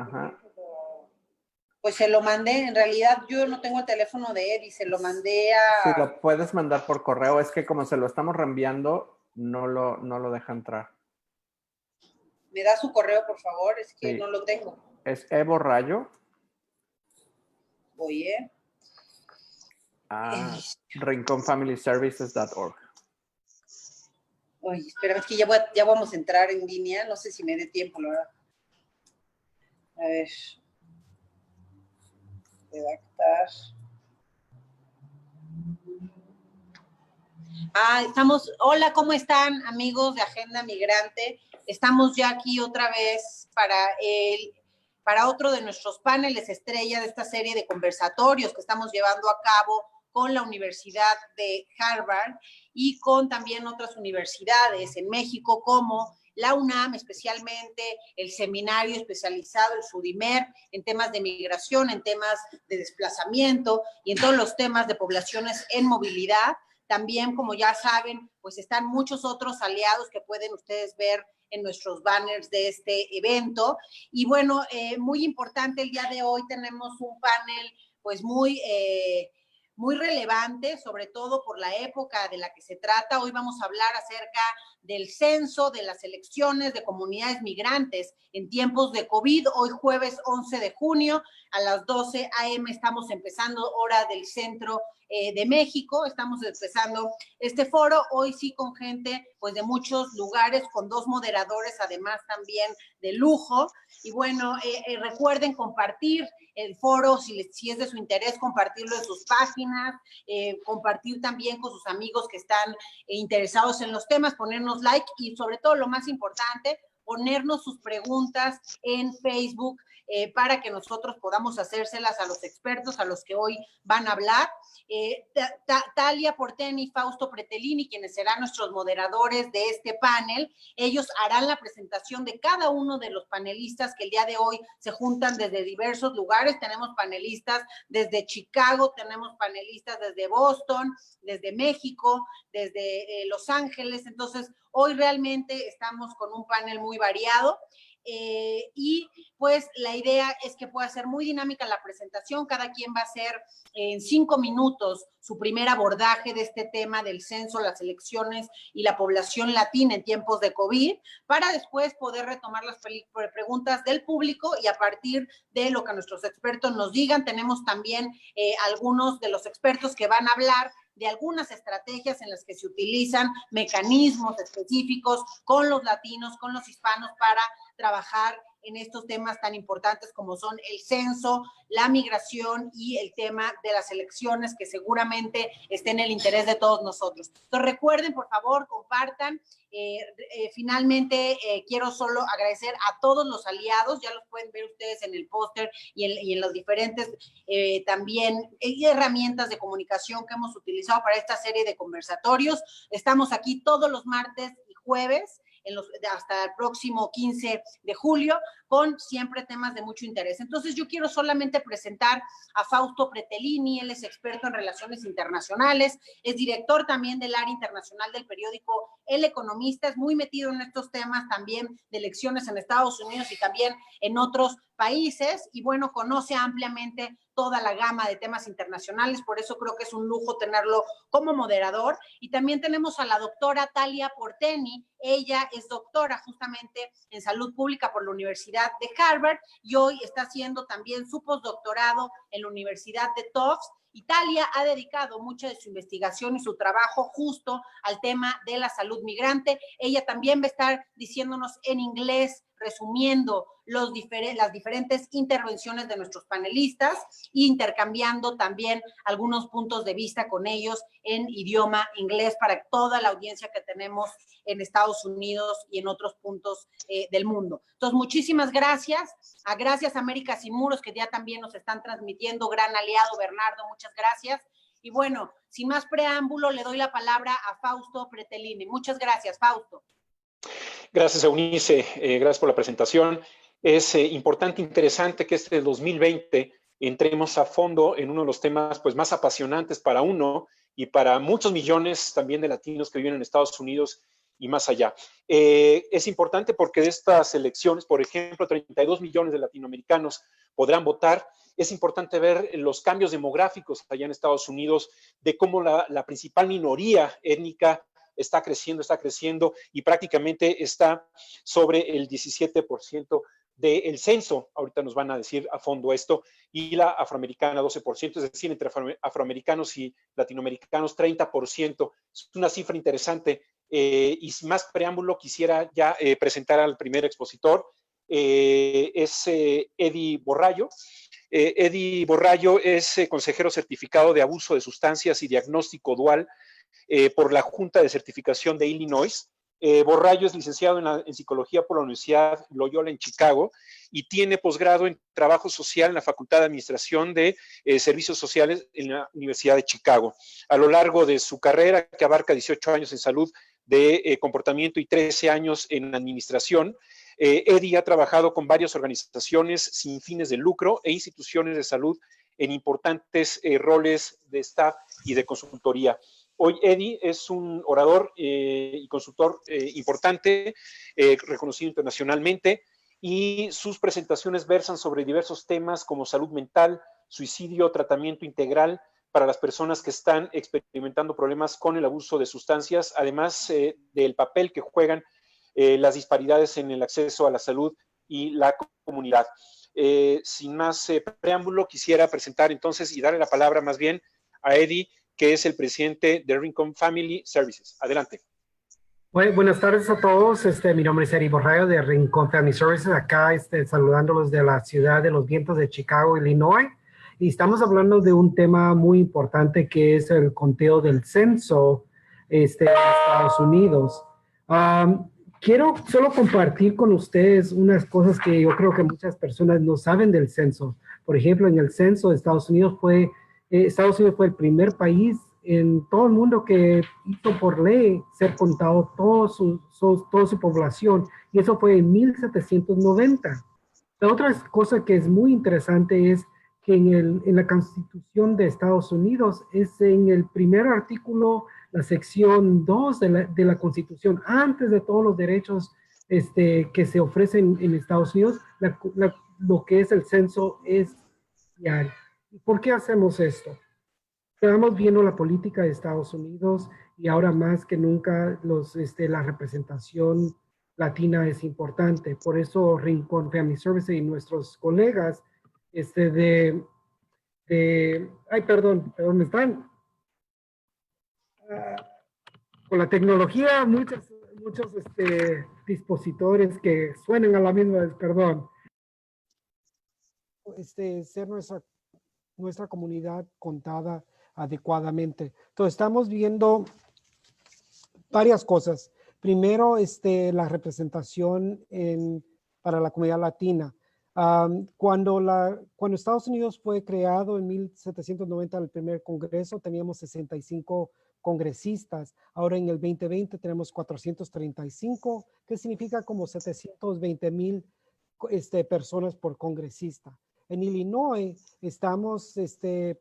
Ajá. Pues se lo mandé, en realidad yo no tengo el teléfono de él y se lo mandé a... Sí, lo puedes mandar por correo, es que como se lo estamos reenviando, no lo deja entrar. ¿Me da su correo, por favor? Es que Sí. no lo tengo. Es evo-rayo Oye. rinconfamilyservices.org. Oye, espera, es que ya vamos a entrar en línea, no sé si me dé tiempo, la verdad. A ver. Redactar. Hola, ¿cómo están, amigos de Agenda Migrante? Estamos ya aquí otra vez para otro de nuestros paneles estrella de esta serie de conversatorios que estamos llevando a cabo con la Universidad de Harvard y con también otras universidades en México como la UNAM, especialmente el seminario especializado, el SUDIMER, en temas de migración, en temas de desplazamiento y en todos los temas de poblaciones en movilidad. También, como ya saben, pues están muchos otros aliados que pueden ustedes ver en nuestros banners de este evento. Y bueno, muy importante, el día de hoy tenemos un panel pues muy relevante, sobre todo por la época de la que se trata. Hoy vamos a hablar acerca del censo, de las elecciones de comunidades migrantes en tiempos de COVID. Hoy jueves 11 de junio a las 12 a.m. estamos empezando, hora del centro de México. Estamos empezando este foro, hoy sí con gente pues de muchos lugares, con dos moderadores además también de lujo. Y bueno, recuerden compartir el foro, si es de su interés, compartirlo en sus páginas, compartir también con sus amigos que están interesados en los temas, ponernos like y sobre todo lo más importante, ponernos sus preguntas en Facebook para que nosotros podamos hacérselas a los expertos, a los que hoy van a hablar. Talia Porteni y Fausto Pretelini, quienes serán nuestros moderadores de este panel, ellos harán la presentación de cada uno de los panelistas que el día de hoy se juntan desde diversos lugares. Tenemos panelistas desde Chicago, tenemos panelistas desde Boston, desde México, desde Los Ángeles. Entonces, hoy realmente estamos con un panel muy variado. Y pues la idea es que pueda ser muy dinámica la presentación. Cada quien va a hacer en 5 minutos su primer abordaje de este tema del censo, las elecciones y la población latina en tiempos de COVID, para después poder retomar las preguntas del público y a partir de lo que nuestros expertos nos digan. Tenemos también algunos de los expertos que van a hablar de algunas estrategias en las que se utilizan mecanismos específicos con los latinos, con los hispanos para trabajar en estos temas tan importantes como son el censo, la migración y el tema de las elecciones, que seguramente esté en el interés de todos nosotros. Entonces recuerden, por favor, compartan. Finalmente, quiero solo agradecer a todos los aliados, ya los pueden ver ustedes en el póster y en los diferentes también herramientas de comunicación que hemos utilizado para esta serie de conversatorios. Estamos aquí todos los martes y jueves, hasta el próximo 15 de julio, con siempre temas de mucho interés. Entonces, yo quiero solamente presentar a Fausto Pretelini. Él es experto en relaciones internacionales, es director también del área internacional del periódico El Economista, es muy metido en estos temas también de elecciones en Estados Unidos y también en otros países, y bueno, conoce ampliamente toda la gama de temas internacionales, por eso creo que es un lujo tenerlo como moderador. Y también tenemos a la doctora Talia Porteni. Ella es doctora justamente en salud pública por la Universidad de Harvard y hoy está haciendo también su postdoctorado en la Universidad de Tufts. Italia ha dedicado mucha de su investigación y su trabajo justo al tema de la salud migrante. Ella también va a estar diciéndonos en inglés, resumiendo las diferentes intervenciones de nuestros panelistas e intercambiando también algunos puntos de vista con ellos en idioma inglés para toda la audiencia que tenemos en Estados Unidos y en otros puntos del mundo. Entonces, muchísimas gracias. Gracias a Américas Sin Muros, que ya también nos están transmitiendo, gran aliado Bernardo, muchas gracias. Y bueno, sin más preámbulo, le doy la palabra a Fausto Pretelini. Muchas gracias, Fausto. Gracias, Eunice. Gracias por la presentación. Es importante, interesante que este 2020 entremos a fondo en uno de los temas pues, más apasionantes para uno y para muchos millones también de latinos que viven en Estados Unidos y más allá. Es importante porque de estas elecciones, por ejemplo, 32 millones de latinoamericanos podrán votar. Es importante ver los cambios demográficos allá en Estados Unidos, de cómo la principal minoría étnica está creciendo y prácticamente está sobre el 17% del censo. Ahorita nos van a decir a fondo esto, y la afroamericana 12%, es decir, entre afroamericanos y latinoamericanos 30%. Es una cifra interesante. Y sin más preámbulo, quisiera ya presentar al primer expositor. Es Eddie Borrayo. Eddie Borrayo es consejero certificado de abuso de sustancias y diagnóstico dual por la Junta de Certificación de Illinois. Borrayo es licenciado en psicología por la Universidad Loyola en Chicago y tiene posgrado en trabajo social en la Facultad de Administración de Servicios Sociales en la Universidad de Chicago. A lo largo de su carrera, que abarca 18 años en salud de comportamiento y 13 años en administración, Eddie ha trabajado con varias organizaciones sin fines de lucro e instituciones de salud en importantes roles de staff y de consultoría. Hoy Eddie es un orador y consultor importante, reconocido internacionalmente, y sus presentaciones versan sobre diversos temas como salud mental, suicidio, tratamiento integral para las personas que están experimentando problemas con el abuso de sustancias, además del papel que juegan las disparidades en el acceso a la salud y la comunidad. Sin más preámbulo, quisiera presentar entonces y darle la palabra más bien a Eddie, que es el presidente de Rincon Family Services. Adelante. Buenas tardes a todos. Mi nombre es Eddie Borrayo de Rincon Family Services, acá saludándolos de la ciudad de los vientos de Chicago, Illinois. Y estamos hablando de un tema muy importante que es el conteo del censo de Estados Unidos. Quiero solo compartir con ustedes unas cosas que yo creo que muchas personas no saben del censo. Por ejemplo, en el censo de Estados Unidos fue el primer país en todo el mundo que hizo por ley ser contado toda su población, y eso fue en 1790. La otra cosa que es muy interesante es que en la Constitución de Estados Unidos es en el primer artículo, la sección 2 de la Constitución, antes de todos los derechos que se ofrecen en Estados Unidos, lo que es el censo es diario. ¿Por qué hacemos esto? Estamos viendo la política de Estados Unidos y ahora más que nunca la representación latina es importante. Por eso Rincon Family Services y nuestros colegas perdón, ¿me están? Con la tecnología, muchos dispositores que suenan a la misma vez, perdón. Ser nuestra comunidad contada adecuadamente. Entonces, estamos viendo varias cosas. Primero, la representación para la comunidad latina. Cuando Estados Unidos fue creado en 1790, el primer congreso, teníamos 65 congresistas. Ahora en el 2020 tenemos 435, que significa como 720,000 personas por congresista. En Illinois estamos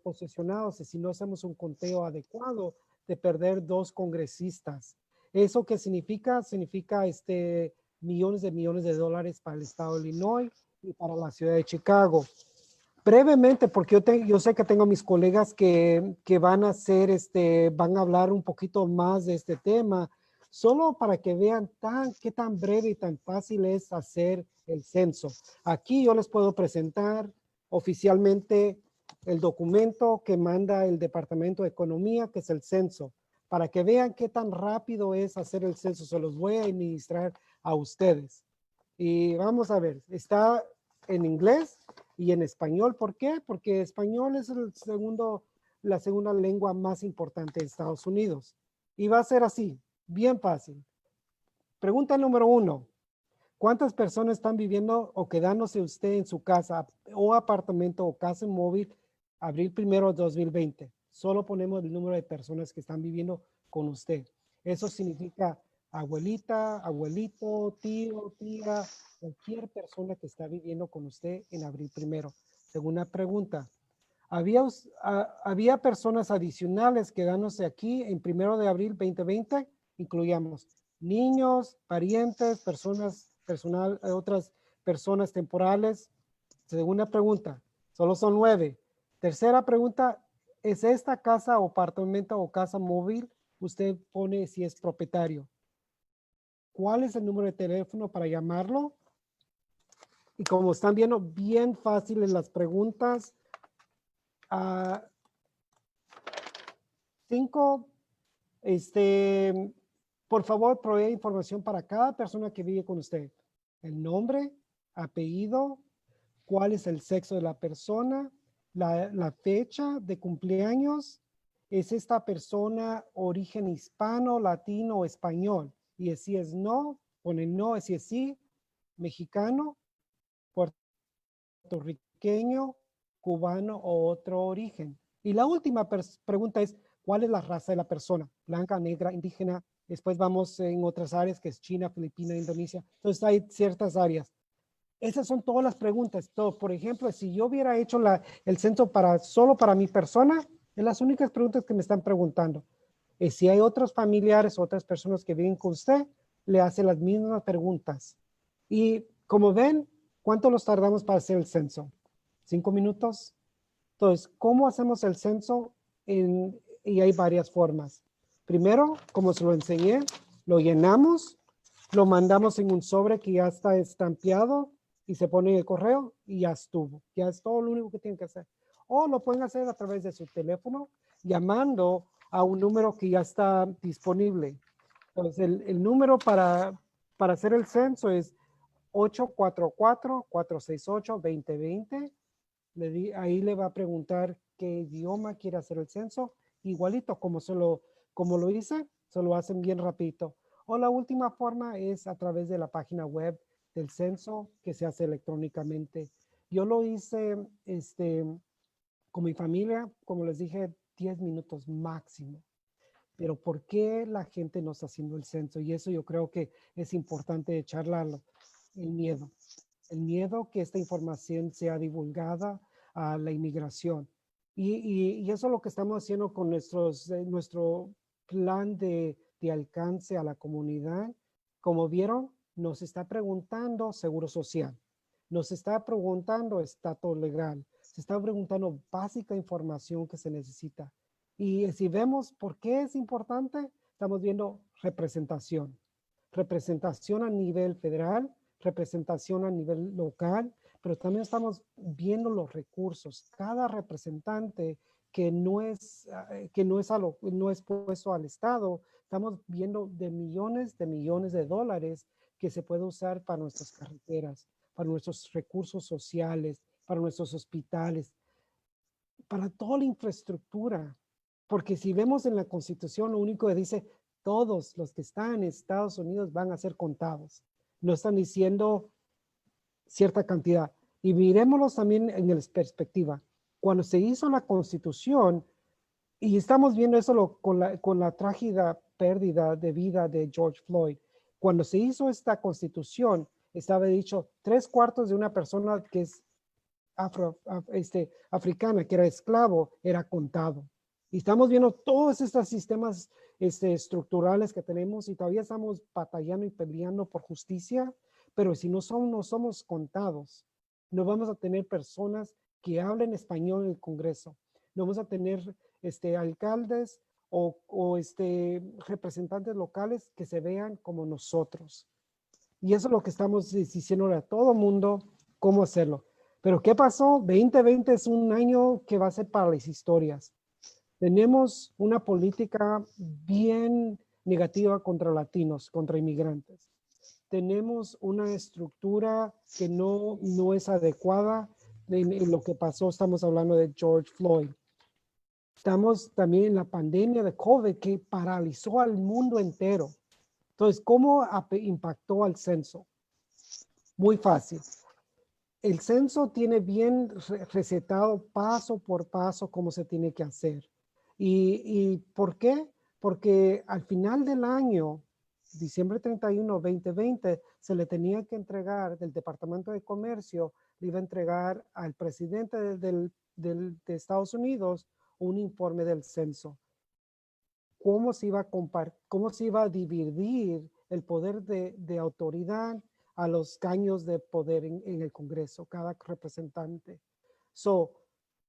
posesionados, si no hacemos un conteo adecuado, de perder 2 congresistas. ¿Eso qué significa? Significa millones de dólares para el estado de Illinois y para la ciudad de Chicago. Brevemente, porque yo sé que tengo mis colegas que van a van a hablar un poquito más de este tema, solo para que vean qué tan breve y tan fácil es hacer el censo. Aquí yo les puedo presentar oficialmente el documento que manda el Departamento de Economía, que es el censo, para que vean qué tan rápido es hacer el censo. Se los voy a administrar a ustedes. Y vamos a ver, está en inglés y en español. ¿Por qué? Porque español es la segunda lengua más importante de Estados Unidos. Y va a ser así, bien fácil. Pregunta número 1. ¿Cuántas personas están viviendo o quedándose usted en su casa o apartamento o casa móvil abril 1 de 2020? Solo ponemos el número de personas que están viviendo con usted. Eso significa abuelita, abuelito, tío, tía, cualquier persona que está viviendo con usted en abril 1. Segunda pregunta. ¿Había personas adicionales quedándose aquí en 1 de abril 2020? Incluyamos Niños, parientes, otras personas temporales. Segunda pregunta, solo son 9. Tercera pregunta, ¿es esta casa o apartamento o casa móvil? Usted pone si es propietario. ¿Cuál es el número de teléfono para llamarlo? Y como están viendo, bien fáciles las preguntas. 5, por favor, provee información para cada persona que vive con usted. El nombre, apellido, cuál es el sexo de la persona, la fecha de cumpleaños, ¿es esta persona origen hispano, latino o español? Y si es no, pone no, si es sí, mexicano, puertorriqueño, cubano o otro origen. Y la última pregunta es, ¿cuál es la raza de la persona? Blanca, negra, indígena. Después vamos en otras áreas que es China, Filipina, Indonesia. Entonces hay ciertas áreas. Esas son todas las preguntas. Por ejemplo, si yo hubiera hecho el censo solo para mi persona, es las únicas preguntas que me están preguntando. Y si hay otros familiares, otras personas que viven con usted, le hace las mismas preguntas. Y como ven, ¿cuánto nos tardamos para hacer el censo? 5 minutos. Entonces, ¿cómo hacemos el censo? Y hay varias formas. Primero, como se lo enseñé, lo llenamos, lo mandamos en un sobre que ya está estampeado y se pone en el correo y ya estuvo. Ya es todo lo único que tienen que hacer. O lo pueden hacer a través de su teléfono llamando a un número que ya está disponible. Entonces, el número para hacer el censo es 844-468-2020. Ahí le va a preguntar qué idioma quiere hacer el censo. Igualito como lo hice, se lo hacen bien rapidito. O la última forma es a través de la página web del censo que se hace electrónicamente. Yo lo hice con mi familia, como les dije, 10 minutos máximo. Pero ¿por qué la gente no está haciendo el censo? Y eso yo creo que es importante charlarlo. El miedo. El miedo que esta información sea divulgada a la inmigración. Y eso es lo que estamos haciendo con nuestro plan de alcance a la comunidad. Como vieron, nos está preguntando seguro social. Nos está preguntando estatus legal. Se está preguntando básica información que se necesita. Y si vemos por qué es importante, estamos viendo representación. Representación a nivel federal, representación a nivel local, pero también estamos viendo los recursos. Cada representante que no es puesto al Estado, estamos viendo de millones de dólares que se puede usar para nuestras carreteras, para nuestros recursos sociales, para nuestros hospitales, para toda la infraestructura. Porque si vemos en la Constitución, lo único que dice, todos los que están en Estados Unidos van a ser contados. No están diciendo cierta cantidad. Y miremoslos también en la perspectiva. Cuando se hizo la Constitución, y estamos viendo eso con la trágica pérdida de vida de George Floyd, cuando se hizo esta Constitución, estaba dicho 3/4 de una persona que es africana, que era esclavo, era contado. Y estamos viendo todos estos sistemas estructurales que tenemos y todavía estamos batallando y peleando por justicia, pero si no somos contados, no vamos a tener personas que hablen español en el Congreso, no vamos a tener alcaldes o representantes locales que se vean como nosotros. Y eso es lo que estamos diciendo a todo mundo, cómo hacerlo. Pero ¿qué pasó? 2020 es un año que va a ser para las historias. Tenemos una política bien negativa contra latinos, contra inmigrantes. Tenemos una estructura que no es adecuada en lo que pasó. Estamos hablando de George Floyd. Estamos también en la pandemia de COVID que paralizó al mundo entero. Entonces, ¿cómo impactó al censo? Muy fácil. El censo tiene bien recetado paso por paso cómo se tiene que hacer. ¿Y por qué? Porque al final del año, diciembre 31, 2020, se le tenía que entregar del Departamento de Comercio, le iba a entregar al presidente de Estados Unidos un informe del censo. Cómo se iba a dividir el poder de autoridad a los caños de poder en el Congreso, cada representante.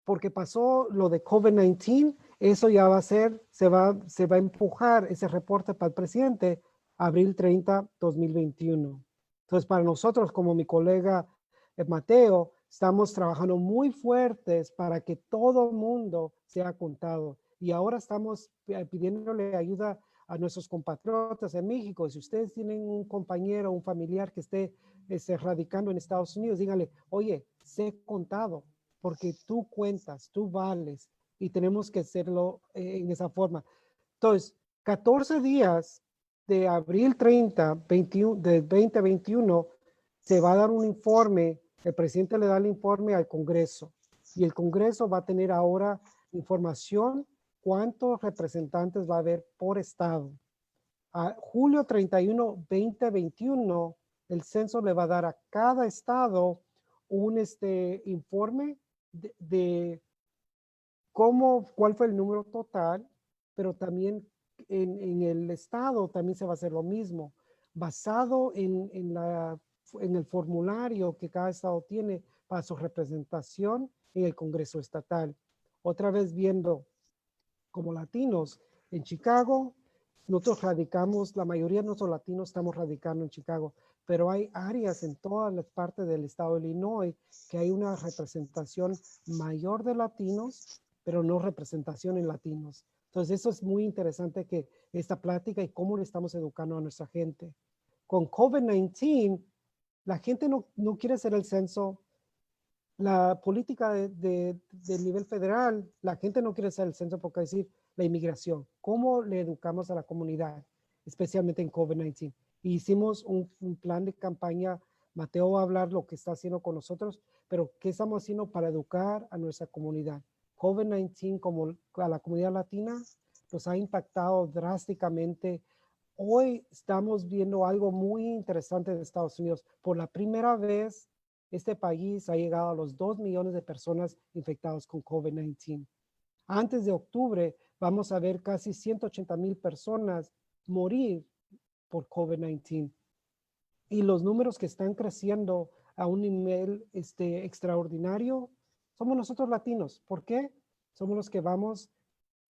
Porque pasó lo de COVID-19, eso ya va a ser, se va a empujar ese reporte para el presidente abril 30, 2021. Entonces, para nosotros, como mi colega Mateo, estamos trabajando muy fuertes para que todo el mundo sea contado. Y ahora estamos pidiéndole ayuda a nuestros compatriotas en México. Si ustedes tienen un compañero, un familiar que esté radicando en Estados Unidos, díganle, oye, sé contado, porque tú cuentas, tú vales, y tenemos que hacerlo en esa forma. Entonces, 14 días de abril 30, 21, de 2021, se va a dar un informe, el presidente le da el informe al Congreso, y el Congreso va a tener ahora información cuántos representantes va a haber por estado. A julio 31, 2021, el censo le va a dar a cada estado un informe de cuál fue el número total, pero también en el estado también se va a hacer lo mismo, basado en el formulario que cada estado tiene para su representación en el Congreso estatal. Otra vez viendo como latinos en Chicago, nosotros radicamos, la mayoría de nuestros latinos estamos radicando en Chicago, pero hay áreas en todas las partes del estado de Illinois que hay una representación mayor de latinos, pero no representación en latinos. Entonces eso es muy interesante, que esta plática y cómo le estamos educando a nuestra gente. Con COVID-19, la gente no quiere hacer el censo. La política del nivel federal, la gente no quiere hacer el censo porque decir la inmigración. ¿Cómo le educamos a la comunidad, especialmente en COVID-19? Hicimos un plan de campaña. Mateo va a hablar lo que está haciendo con nosotros, pero ¿qué estamos haciendo para educar a nuestra comunidad? COVID-19, como a la comunidad latina, nos ha impactado drásticamente. Hoy estamos viendo algo muy interesante de Estados Unidos. Por la primera vez, este país ha llegado a los 2 millones de personas infectadas con COVID-19. Antes de octubre, vamos a ver casi 180,000 personas morir por COVID-19. Y los números que están creciendo a un nivel extraordinario somos nosotros latinos. ¿Por qué? Somos los que vamos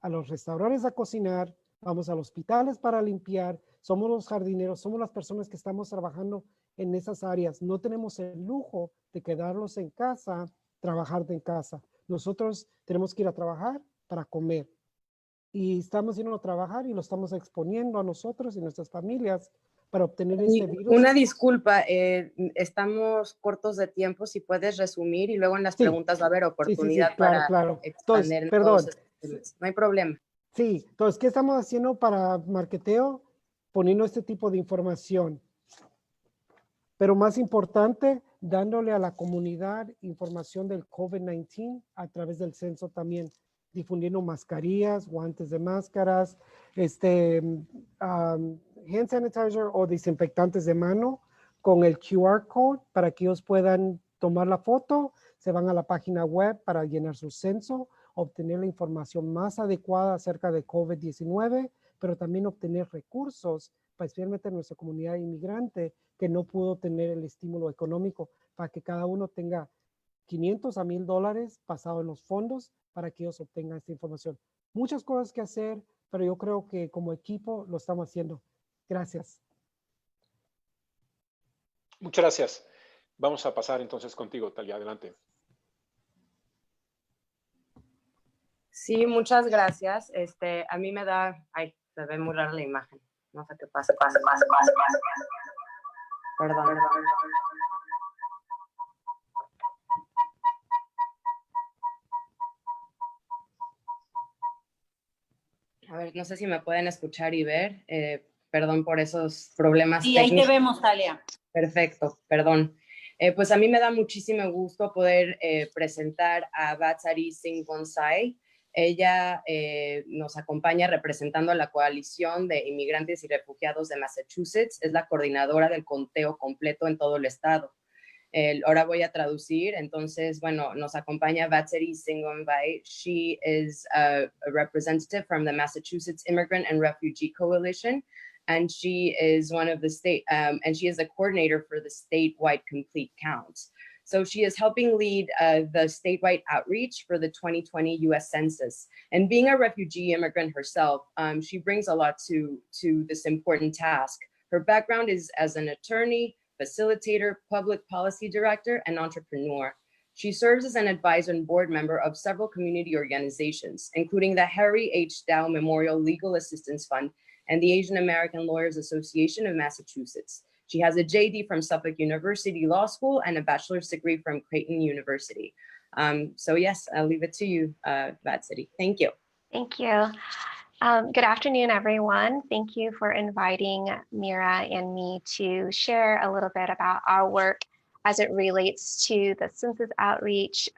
a los restaurantes a cocinar, vamos a los hospitales para limpiar, somos los jardineros, somos las personas que estamos trabajando en esas áreas. No tenemos el lujo de quedarnos en casa, trabajar en casa. Nosotros tenemos que ir a trabajar para comer. Y estamos yendo a trabajar y lo estamos exponiendo a nosotros y nuestras familias para obtener este virus. Una disculpa, estamos cortos de tiempo, si puedes resumir, y luego en las preguntas va a haber oportunidad claro. expandir. Entonces, perdón. No hay problema. Sí, entonces, ¿qué estamos haciendo para marketeo? Poniendo este tipo de información. Pero más importante, dándole a la comunidad información del COVID-19 a través del censo también, difundiendo mascarillas, guantes de máscaras, hand sanitizer o desinfectantes de mano con el QR code para que ellos puedan tomar la foto, se van a la página web para llenar su censo, obtener la información más adecuada acerca de COVID-19, pero también obtener recursos, especialmente en nuestra comunidad inmigrante que no pudo tener el estímulo económico, para que cada uno tenga $500 a $1,000 pasado en los fondos para que ellos obtengan esta información. Muchas cosas que hacer, pero yo creo que como equipo lo estamos haciendo. Gracias. Muchas gracias. Vamos a pasar entonces contigo, Talia. Adelante. Sí, muchas gracias. A mí me da... Ay, se ve muy rara la imagen. No sé qué pasa. Perdón. A ver, no sé si me pueden escuchar y ver. Perdón por esos problemas Sí, técnicos. ahí te vemos, Talia. Perfecto, perdón. Pues a mí me da muchísimo gusto poder presentar a Vatsari Singh Bonsai. Ella nos acompaña representando a la coalición de inmigrantes y refugiados de Massachusetts. Es la coordinadora del conteo completo en todo el estado. Ahora voy a traducir. Entonces, bueno, nos acompaña Vatsari Singh Bonsai. She is a representative from the Massachusetts Immigrant and Refugee Coalition. and she is one of the and she is a coordinator for the statewide complete count. So she is helping lead the statewide outreach for the 2020 US Census. And being a refugee immigrant herself, she brings a lot to this important task. Her background is as an attorney, facilitator, public policy director, and entrepreneur. She serves as an advisor and board member of several community organizations, including the Harry H. Dow Memorial Legal Assistance Fund and the Asian American Lawyers Association of Massachusetts. She has a JD from Suffolk University Law School and a bachelor's degree from Creighton University. So yes, I'll leave it to you, Vatsari. Thank you. Thank you. Good afternoon, everyone. Thank you for inviting Mira and me to share a little bit about our work as it relates to the census outreach,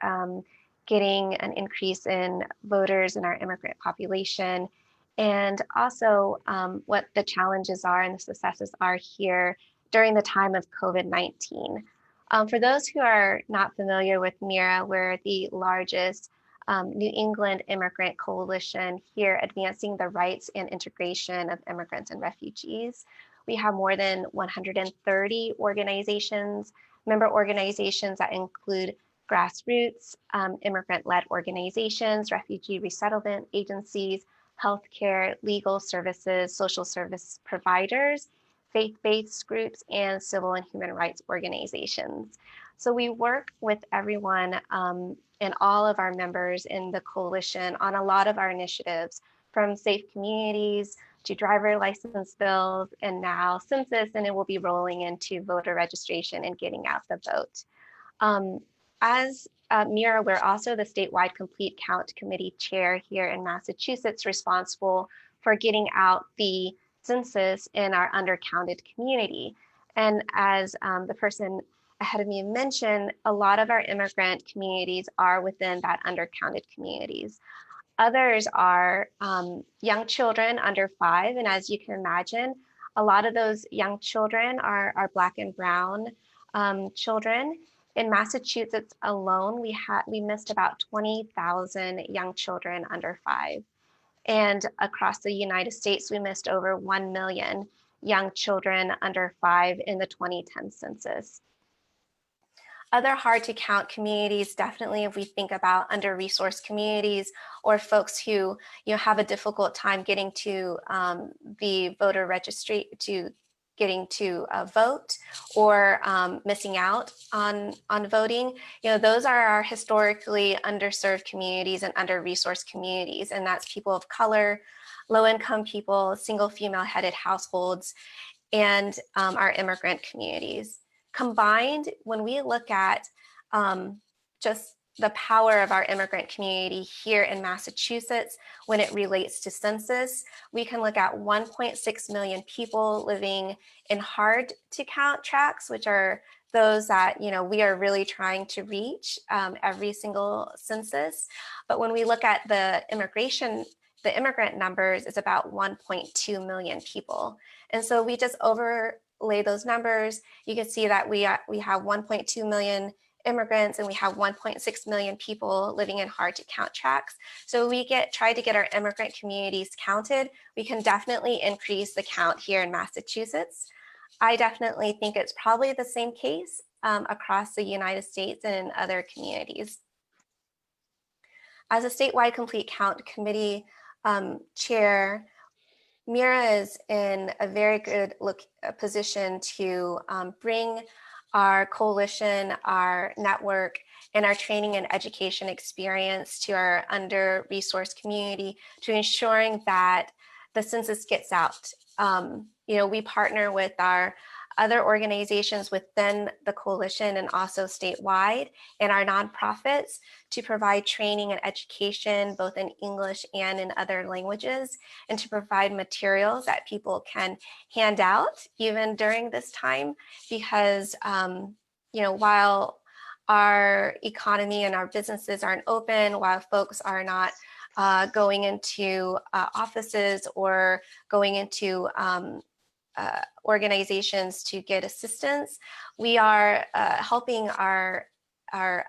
getting an increase in voters in our immigrant population, and also what the challenges are and the successes are here during the time of COVID-19. For those who are not familiar with MIRA, we're the largest New England Immigrant Coalition here advancing the rights and integration of immigrants and refugees. We have more than 130 organizations, member organizations that include grassroots, immigrant-led organizations, refugee resettlement agencies, healthcare, legal services, social service providers, faith-based groups, and civil and human rights organizations. So we work with everyone and all of our members in the coalition on a lot of our initiatives, from safe communities to driver license bills, and now census, and it will be rolling into voter registration and getting out the vote. As Mira, we're also the statewide Complete Count Committee chair here in Massachusetts, responsible for getting out the census in our undercounted community. And as the person ahead of me mentioned, a lot of our immigrant communities are within that undercounted communities. Others are young children under 5, and as you can imagine, a lot of those young children are Black and Brown children. In Massachusetts alone, we missed about 20,000 young children under 5. And across the United States, we missed over 1 million young children under 5 in the 2010 census. Other hard to count communities, definitely if we think about under-resourced communities or folks who have a difficult time getting to the voter registry, getting to vote, or missing out on voting, those are our historically underserved communities and under-resourced communities, and that's people of color, low-income people, single female-headed households, and our immigrant communities. Combined, when we look at just the power of our immigrant community here in Massachusetts, when it relates to census, we can look at 1.6 million people living in hard to count tracts, which are those that we are really trying to reach every single census. But when we look at the immigrant numbers, it's about 1.2 million people. And so we just overlay those numbers. You can see that we have 1.2 million immigrants and we have 1.6 million people living in hard to count tracts. So we try to get our immigrant communities counted. We can definitely increase the count here in Massachusetts. I definitely think it's probably the same case across the United States and in other communities. As a statewide Complete Count Committee chair, Mira is in a very good position to bring our coalition, our network, and our training and education experience to our under-resourced community to ensuring that the census gets out. We partner with our other organizations within the coalition and also statewide and our nonprofits to provide training and education both in English and in other languages, and to provide materials that people can hand out even during this time, because while our economy and our businesses aren't open, while folks are not going into offices or going into organizations to get assistance, we are helping our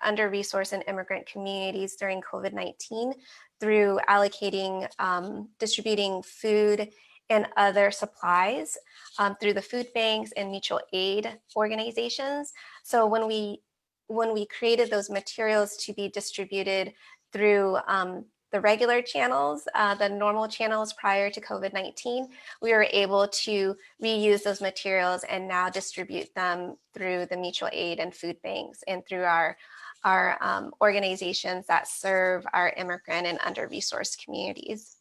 under-resourced and immigrant communities during COVID-19 through allocating, distributing food and other supplies through the food banks and mutual aid organizations. So when we created those materials to be distributed through the regular channels, the normal channels prior to COVID-19, we were able to reuse those materials and now distribute them through the mutual aid and food banks and through our organizations that serve our immigrant and under-resourced communities.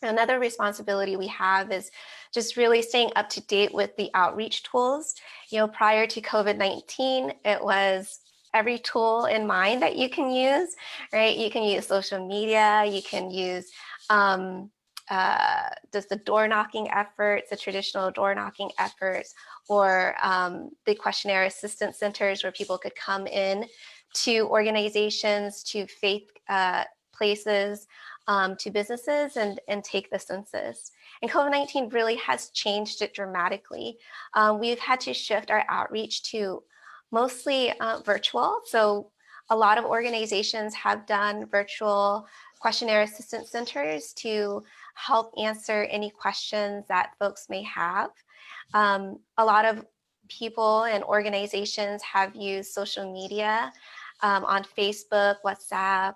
Another responsibility we have is just really staying up to date with the outreach tools. You know, prior to COVID-19, it was every tool in mind that you can use, right? You can use social media, you can use just the door knocking efforts, the traditional door knocking efforts, or the questionnaire assistance centers where people could come in to organizations, to faith places, to businesses and take the census. And COVID-19 really has changed it dramatically. We've had to shift our outreach to mostly virtual. So a lot of organizations have done virtual questionnaire assistance centers to help answer any questions that folks may have. A lot of people and organizations have used social media on Facebook, WhatsApp,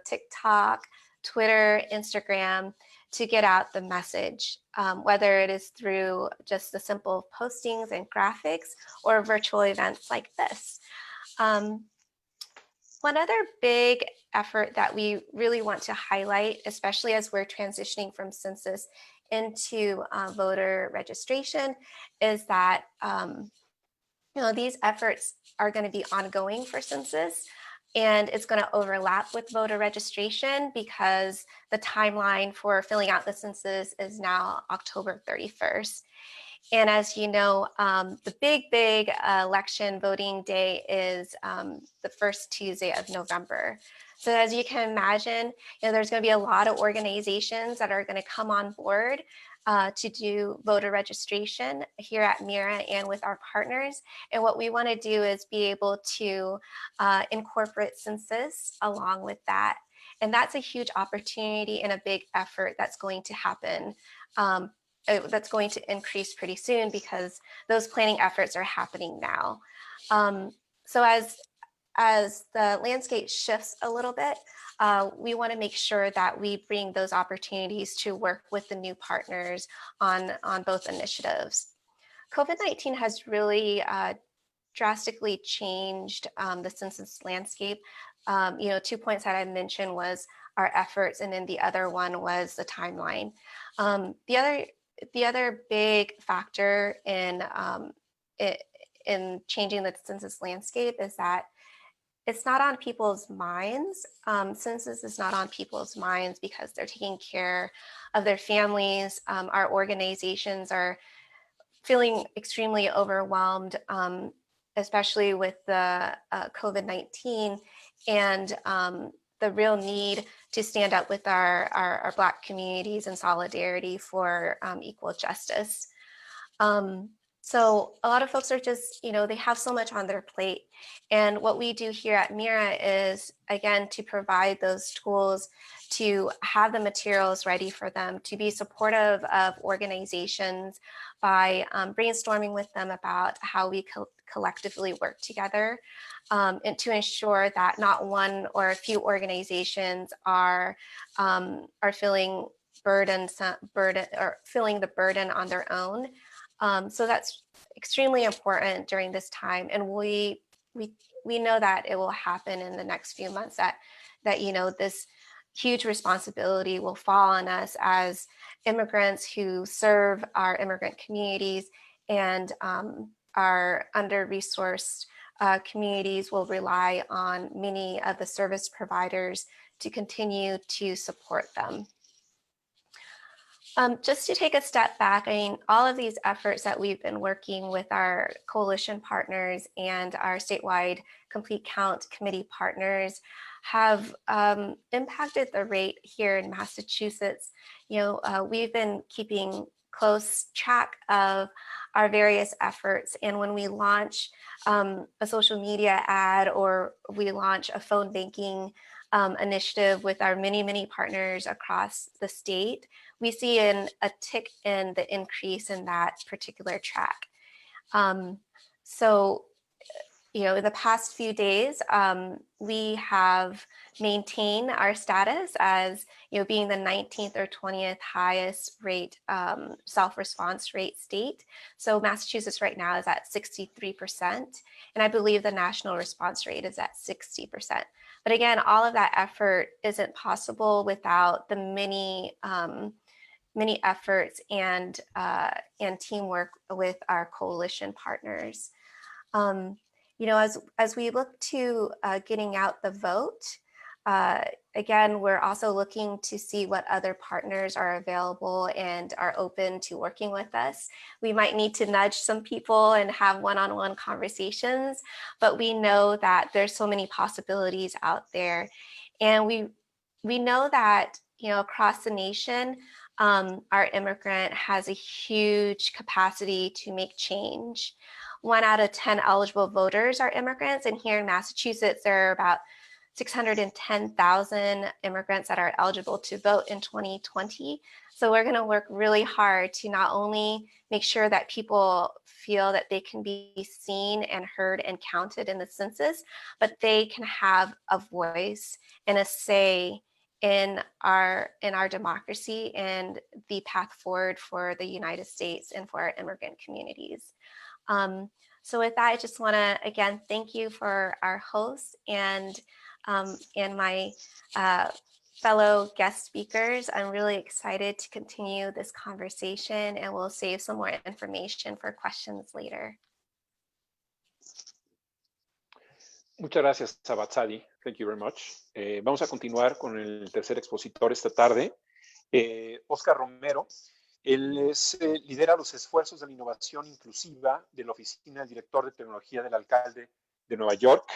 TikTok, Twitter, Instagram to get out the message, whether it is through just the simple postings and graphics or virtual events like this. One other big effort that we really want to highlight, especially as we're transitioning from census into voter registration, is that these efforts are going to be ongoing for census, and it's going to overlap with voter registration because the timeline for filling out the census is now October 31st. And as you know, the big election voting day is the first Tuesday of November. So as you can imagine, there's going to be a lot of organizations that are going to come on board to do voter registration here at MIRA and with our partners. And what we want to do is be able to incorporate census along with that. And that's a huge opportunity and a big effort that's going to happen. That's going to increase pretty soon because those planning efforts are happening now. So as the landscape shifts a little bit, we want to make sure that we bring those opportunities to work with the new partners on both initiatives. COVID-19 has really drastically changed the census landscape. 2 points that I mentioned was our efforts, and then the other one was the timeline. The other big factor in changing the census landscape is that it's not on people's minds. Census is not on people's minds because they're taking care of their families. Our organizations are feeling extremely overwhelmed, especially with the COVID-19 and the real need to stand up with our Black communities in solidarity for equal justice. So a lot of folks are just, they have so much on their plate. And what we do here at MIRA is, again, to provide those tools, to have the materials ready for them, to be supportive of organizations by brainstorming with them about how we collectively work together, and to ensure that not one or a few organizations are feeling feeling the burden on their own. So that's extremely important during this time, and we know that it will happen in the next few months. That this huge responsibility will fall on us as immigrants who serve our immigrant communities, and our under-resourced communities will rely on many of the service providers to continue to support them. Just to take a step back, all of these efforts that we've been working with our coalition partners and our statewide Complete Count Committee partners have impacted the rate here in Massachusetts. We've been keeping close track of our various efforts. And when we launch a social media ad or we launch a phone banking initiative with our many partners across the state, we see a tick in the increase in that particular track. So, you know, in the past few days, we have maintained our status as, you know, being the 19th or 20th highest rate self-response rate state. So Massachusetts right now is at 63%, and I believe the national response rate is at 60%. But again, all of that effort isn't possible without the many efforts and teamwork with our coalition partners. You know, as we look to getting out the vote, again, we're also looking to see what other partners are available and are open to working with us. We might need to nudge some people and have one-on-one conversations, but we know that there's so many possibilities out there. And we know that, you know, across the nation, our immigrant has a huge capacity to make change. 1 out of 10 eligible voters are immigrants, and here in Massachusetts, there are about 610,000 immigrants that are eligible to vote in 2020. So we're going to work really hard to not only make sure that people feel that they can be seen and heard and counted in the census, but they can have a voice and a say in our democracy and the path forward for the United States and for our immigrant communities. So with that, I just want to again thank you for our hosts and my fellow guest speakers. I'm really excited to continue this conversation, and we'll save some more information for questions later. Muchas gracias, Sabatsari. Thank you very much. Vamos a continuar con el tercer expositor esta tarde, Oscar Romero. Él lidera los esfuerzos de la innovación inclusiva de la Oficina del Director de Tecnología del Alcalde de Nueva York.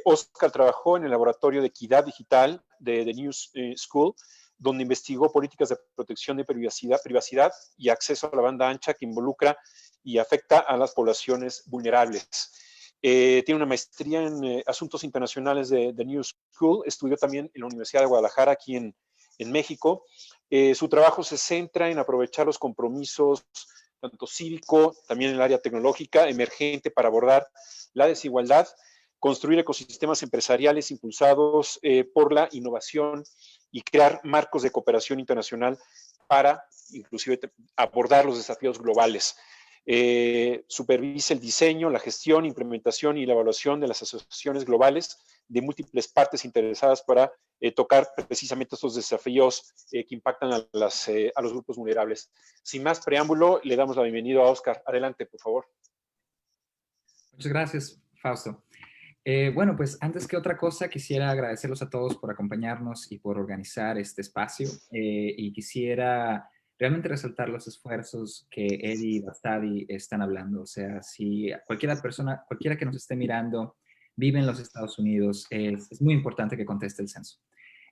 Oscar trabajó en el Laboratorio de Equidad Digital de The New School, donde investigó políticas de protección de privacidad y acceso a la banda ancha que involucra y afecta a las poblaciones vulnerables. Tiene una maestría en Asuntos Internacionales de The New School. Estudió también en la Universidad de Guadalajara, aquí en México. Su trabajo se centra en aprovechar los compromisos, tanto cívico, también en el área tecnológica, emergente para abordar la desigualdad, construir ecosistemas empresariales impulsados por la innovación y crear marcos de cooperación internacional para inclusive abordar los desafíos globales. Supervisa el diseño, la gestión, implementación y la evaluación de las asociaciones globales de múltiples partes interesadas para tocar precisamente estos desafíos que impactan a los grupos vulnerables. Sin más preámbulo, le damos la bienvenida a Oscar. Adelante, por favor. Muchas gracias, Fausto. Bueno, pues antes que otra cosa, quisiera agradecerlos a todos por acompañarnos y por organizar este espacio. Y quisiera realmente resaltar los esfuerzos que Eddie y Bastadi están hablando. O sea, si cualquiera que nos esté mirando vive en los Estados Unidos, es muy importante que conteste el censo.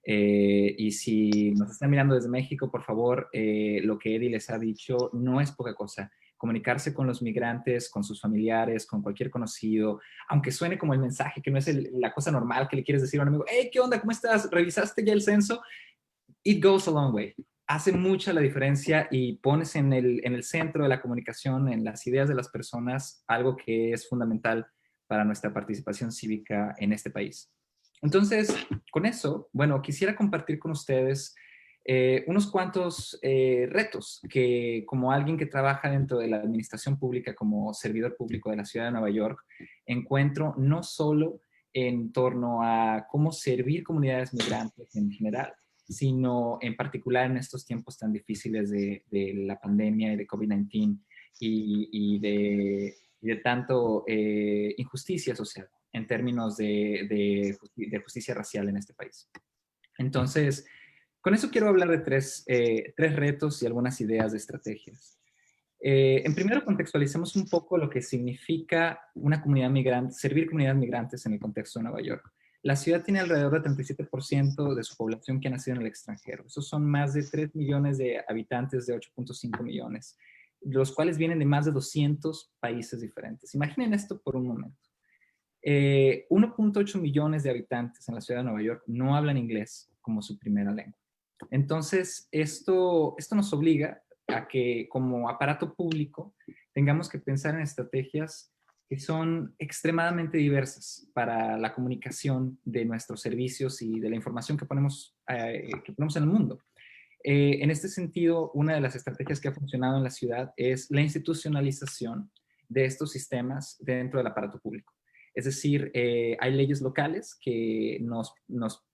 Y si nos están mirando desde México, por favor, lo que Eddie les ha dicho no es poca cosa. Comunicarse con los migrantes, con sus familiares, con cualquier conocido, aunque suene como el mensaje, que no es la cosa normal que le quieres decir a un amigo, hey, ¿qué onda? ¿Cómo estás? ¿Revisaste ya el censo? It goes a long way. Hace mucha la diferencia y pones en el centro de la comunicación, en las ideas de las personas, algo que es fundamental para nuestra participación cívica en este país. Entonces, con eso, bueno, quisiera compartir con ustedes unos cuantos retos que, como alguien que trabaja dentro de la administración pública, como servidor público de la ciudad de Nueva York, encuentro no solo en torno a cómo servir comunidades migrantes en general, sino en particular en estos tiempos tan difíciles de la pandemia y de COVID-19 y de tanto injusticia social en términos de justicia racial en este país. Entonces, con eso quiero hablar de tres retos y algunas ideas de estrategias. En primero, contextualicemos un poco lo que significa una comunidad migrante, servir comunidades migrantes en el contexto de Nueva York. la ciudad tiene alrededor del 37% de su población que ha nacido en el extranjero. Esos son más de 3 millones de habitantes de 8.5 millones, los cuales vienen de más de 200 países diferentes. Imaginen esto por un momento. 1.8 millones de habitantes en la ciudad de Nueva York no hablan inglés como su primera lengua. Entonces, esto nos obliga a que como aparato público tengamos que pensar en estrategias que son extremadamente diversas para la comunicación de nuestros servicios y de la información que ponemos en el mundo. En este sentido, una de las estrategias que ha funcionado en la ciudad es la institucionalización de estos sistemas dentro del aparato público. Es decir, hay leyes locales que nos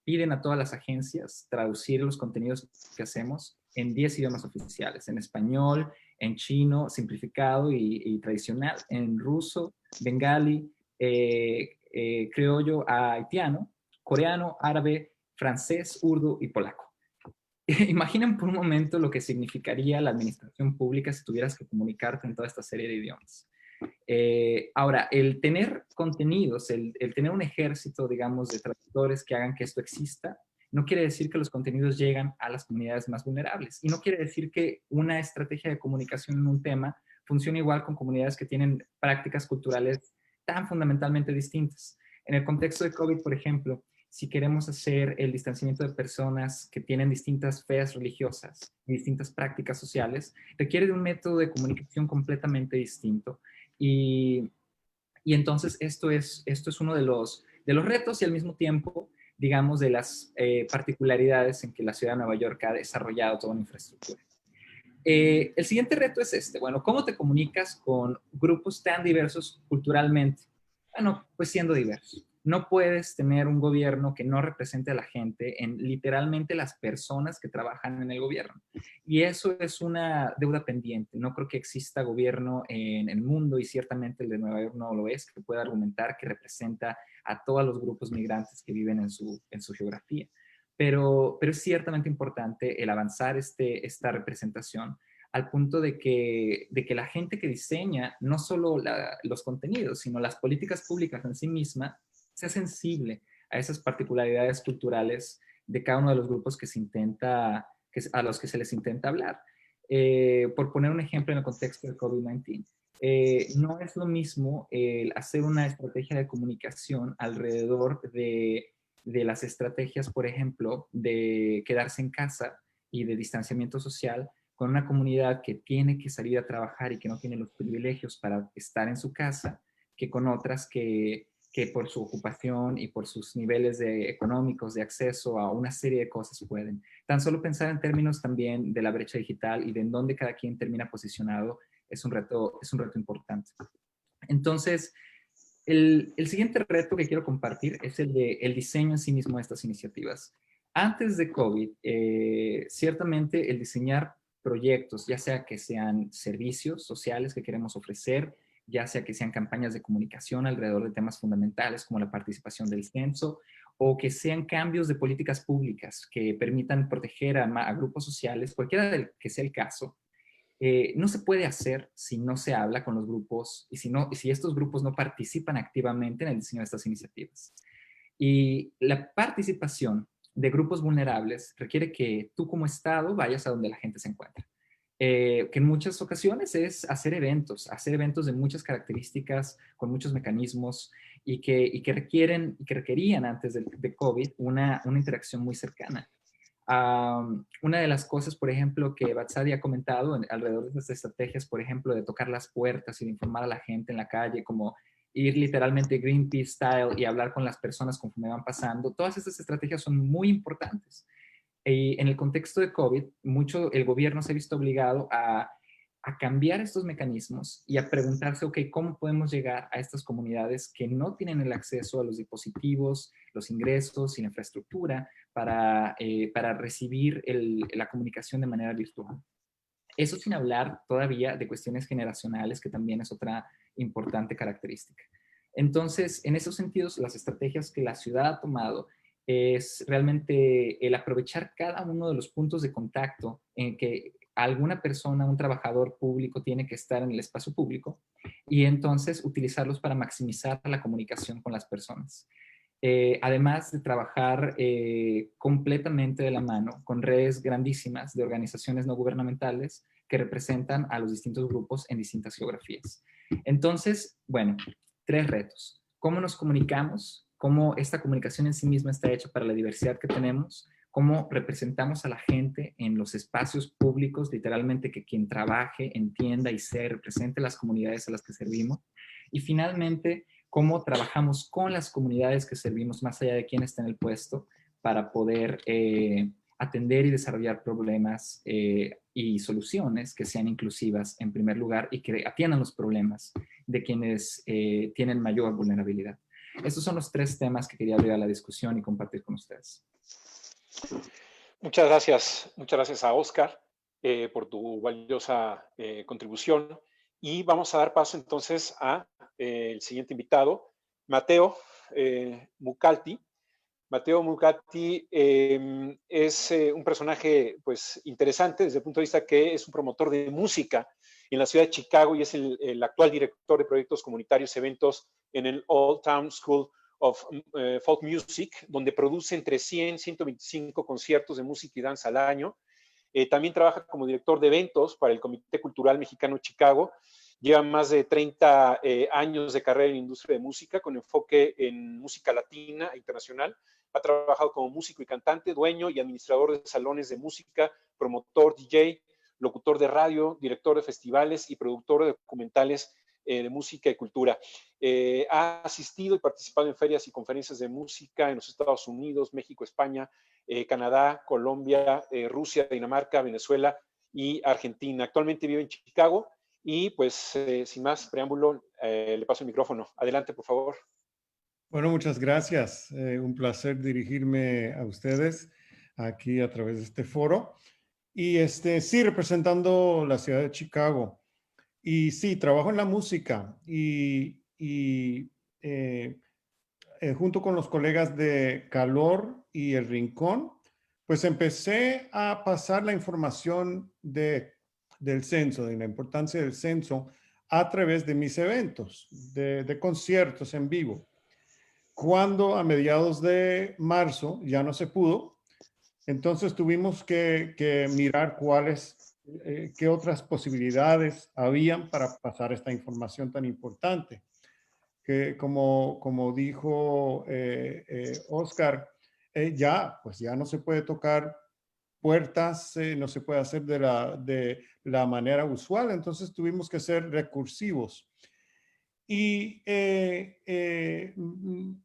piden a todas las agencias traducir los contenidos que hacemos en 10 idiomas oficiales, en español, en chino, simplificado y tradicional, en ruso, bengalí, criollo haitiano, coreano, árabe, francés, urdu y polaco. Imaginen por un momento lo que significaría la administración pública si tuvieras que comunicarte en toda esta serie de idiomas. Ahora, el tener contenidos, el tener un ejército, digamos, de traductores que hagan que esto exista, no quiere decir que los contenidos llegan a las comunidades más vulnerables. Y no quiere decir que una estrategia de comunicación en un tema funcione igual con comunidades que tienen prácticas culturales tan fundamentalmente distintas. En el contexto de COVID, por ejemplo, si queremos hacer el distanciamiento de personas que tienen distintas feas religiosas y distintas prácticas sociales, requiere de un método de comunicación completamente distinto. Y entonces esto es uno de los retos y al mismo tiempo, digamos, de las particularidades en que la ciudad de Nueva York ha desarrollado toda una infraestructura. El siguiente reto es este. Bueno, ¿cómo te comunicas con grupos tan diversos culturalmente? Bueno, pues siendo diversos. No puedes tener un gobierno que no represente a la gente en literalmente las personas que trabajan en el gobierno. Y eso es una deuda pendiente. No creo que exista gobierno en el mundo, y ciertamente el de Nueva York no lo es, que pueda argumentar que representa a todos los grupos migrantes que viven en su geografía. Pero es ciertamente importante el avanzar esta representación al punto de que la gente que diseña no solo los contenidos, sino las políticas públicas en sí misma, sea sensible a esas particularidades culturales de cada uno de los grupos a los que se les intenta hablar. Por poner un ejemplo en el contexto del COVID-19, no es lo mismo el hacer una estrategia de comunicación alrededor de las estrategias, por ejemplo, de quedarse en casa y de distanciamiento social con una comunidad que tiene que salir a trabajar y que no tiene los privilegios para estar en su casa, que con otras que por su ocupación y por sus niveles económicos de acceso a una serie de cosas pueden. Tan solo pensar en términos también de la brecha digital y de en dónde cada quien termina posicionado es un reto importante. Entonces, el siguiente reto que quiero compartir es el diseño en sí mismo de estas iniciativas. Antes de COVID, ciertamente el diseñar proyectos, ya sea que sean servicios sociales que queremos ofrecer, ya sea que sean campañas de comunicación alrededor de temas fundamentales como la participación del censo, o que sean cambios de políticas públicas que permitan proteger a grupos sociales, cualquiera del que sea el caso, no se puede hacer si no se habla con los grupos y si estos grupos no participan activamente en el diseño de estas iniciativas. Y la participación de grupos vulnerables requiere que tú como Estado vayas a donde la gente se encuentra. Que en muchas ocasiones es hacer eventos de muchas características, con muchos mecanismos y que requerían antes de COVID una interacción muy cercana. Una de las cosas, por ejemplo, que Vatsari ha comentado alrededor de estas estrategias, por ejemplo, de tocar las puertas y de informar a la gente en la calle, como ir literalmente Greenpeace style y hablar con las personas conforme van pasando, todas estas estrategias son muy importantes. Y en el contexto de COVID, el gobierno se ha visto obligado a cambiar estos mecanismos y a preguntarse, ok, ¿cómo podemos llegar a estas comunidades que no tienen el acceso a los dispositivos, los ingresos y la infraestructura para recibir la comunicación de manera virtual? Eso sin hablar todavía de cuestiones generacionales, que también es otra importante característica. Entonces, en esos sentidos, las estrategias que la ciudad ha tomado es realmente el aprovechar cada uno de los puntos de contacto en que alguna persona, un trabajador público tiene que estar en el espacio público y entonces utilizarlos para maximizar la comunicación con las personas. además de trabajar completamente de la mano con redes grandísimas de organizaciones no gubernamentales que representan a los distintos grupos en distintas geografías. Entonces, bueno, 3 retos. ¿Cómo nos comunicamos? ¿Cómo esta comunicación en sí misma está hecha para la diversidad que tenemos? ¿Cómo representamos a la gente en los espacios públicos? Literalmente que quien trabaje, entienda y se represente las comunidades a las que servimos. Y finalmente, cómo trabajamos con las comunidades que servimos más allá de quién está en el puesto para poder atender y desarrollar problemas y soluciones que sean inclusivas en primer lugar y que atiendan los problemas de quienes tienen mayor vulnerabilidad. Estos son los 3 temas que quería abrir a la discusión y compartir con ustedes. Muchas gracias a Oscar por tu valiosa contribución. Y vamos a dar paso entonces a el siguiente invitado, Matteo Mucalti. Matteo Mucalti es un personaje pues, interesante desde el punto de vista que es un promotor de música en la ciudad de Chicago y es el actual director de proyectos comunitarios, eventos en el Old Town School of Folk Music, donde produce entre 100 y 125 conciertos de música y danza al año. También trabaja como director de eventos para el Comité Cultural Mexicano Chicago. Lleva más de 30 años de carrera en la industria de música, con enfoque en música latina e internacional. Ha trabajado como músico y cantante, dueño y administrador de salones de música, promotor, DJ, locutor de radio, director de festivales y productor de documentales de música y cultura. Ha asistido y participado en ferias y conferencias de música en los Estados Unidos, México, España, Canadá, Colombia, Rusia, Dinamarca, Venezuela y Argentina. Actualmente vive en Chicago y pues sin más preámbulo le paso el micrófono. Adelante, por favor. Bueno, muchas gracias. Un placer dirigirme a ustedes aquí a través de este foro. Y sí, representando la ciudad de Chicago. Y sí, trabajo en la música y junto con los colegas de Calor y El Rincón, pues empecé a pasar la información del censo, de la importancia del censo, a través de mis eventos, de conciertos en vivo. Cuando a mediados de marzo ya no se pudo, entonces tuvimos que mirar qué otras posibilidades habían para pasar esta información tan importante. Que como dijo Oscar, ya no se puede tocar puertas, no se puede hacer de la manera usual, entonces tuvimos que ser recursivos. Y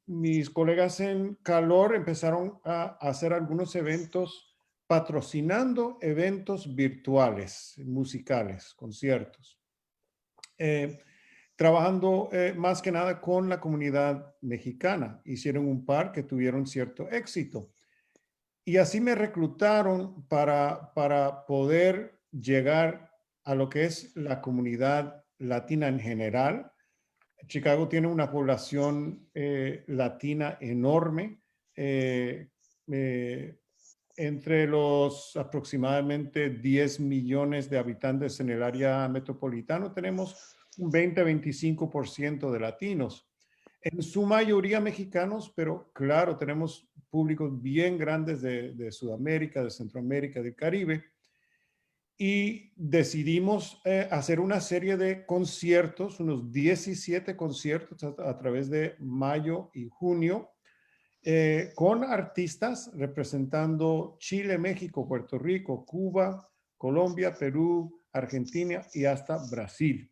mis colegas en Calor empezaron a hacer algunos eventos patrocinando eventos virtuales, musicales, conciertos. Trabajando más que nada con la comunidad mexicana. Hicieron un par que tuvieron cierto éxito. Y así me reclutaron para poder llegar a lo que es la comunidad latina en general. Chicago tiene una población latina enorme. Entre los aproximadamente 10 millones de habitantes en el área metropolitana, tenemos un 20-25% de latinos. En su mayoría mexicanos, pero claro, tenemos públicos bien grandes de Sudamérica, de Centroamérica, del Caribe. Y decidimos hacer una serie de conciertos, unos 17 conciertos a través de mayo y junio, con artistas representando Chile, México, Puerto Rico, Cuba, Colombia, Perú, Argentina y hasta Brasil.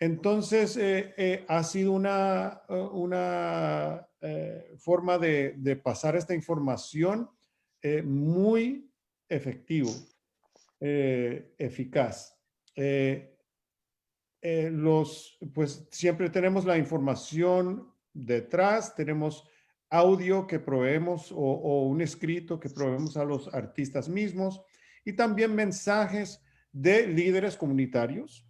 Entonces, ha sido una forma de pasar esta información muy efectivo. Eficaz. Pues siempre tenemos la información detrás, tenemos audio que proveemos o un escrito que proveemos a los artistas mismos y también mensajes de líderes comunitarios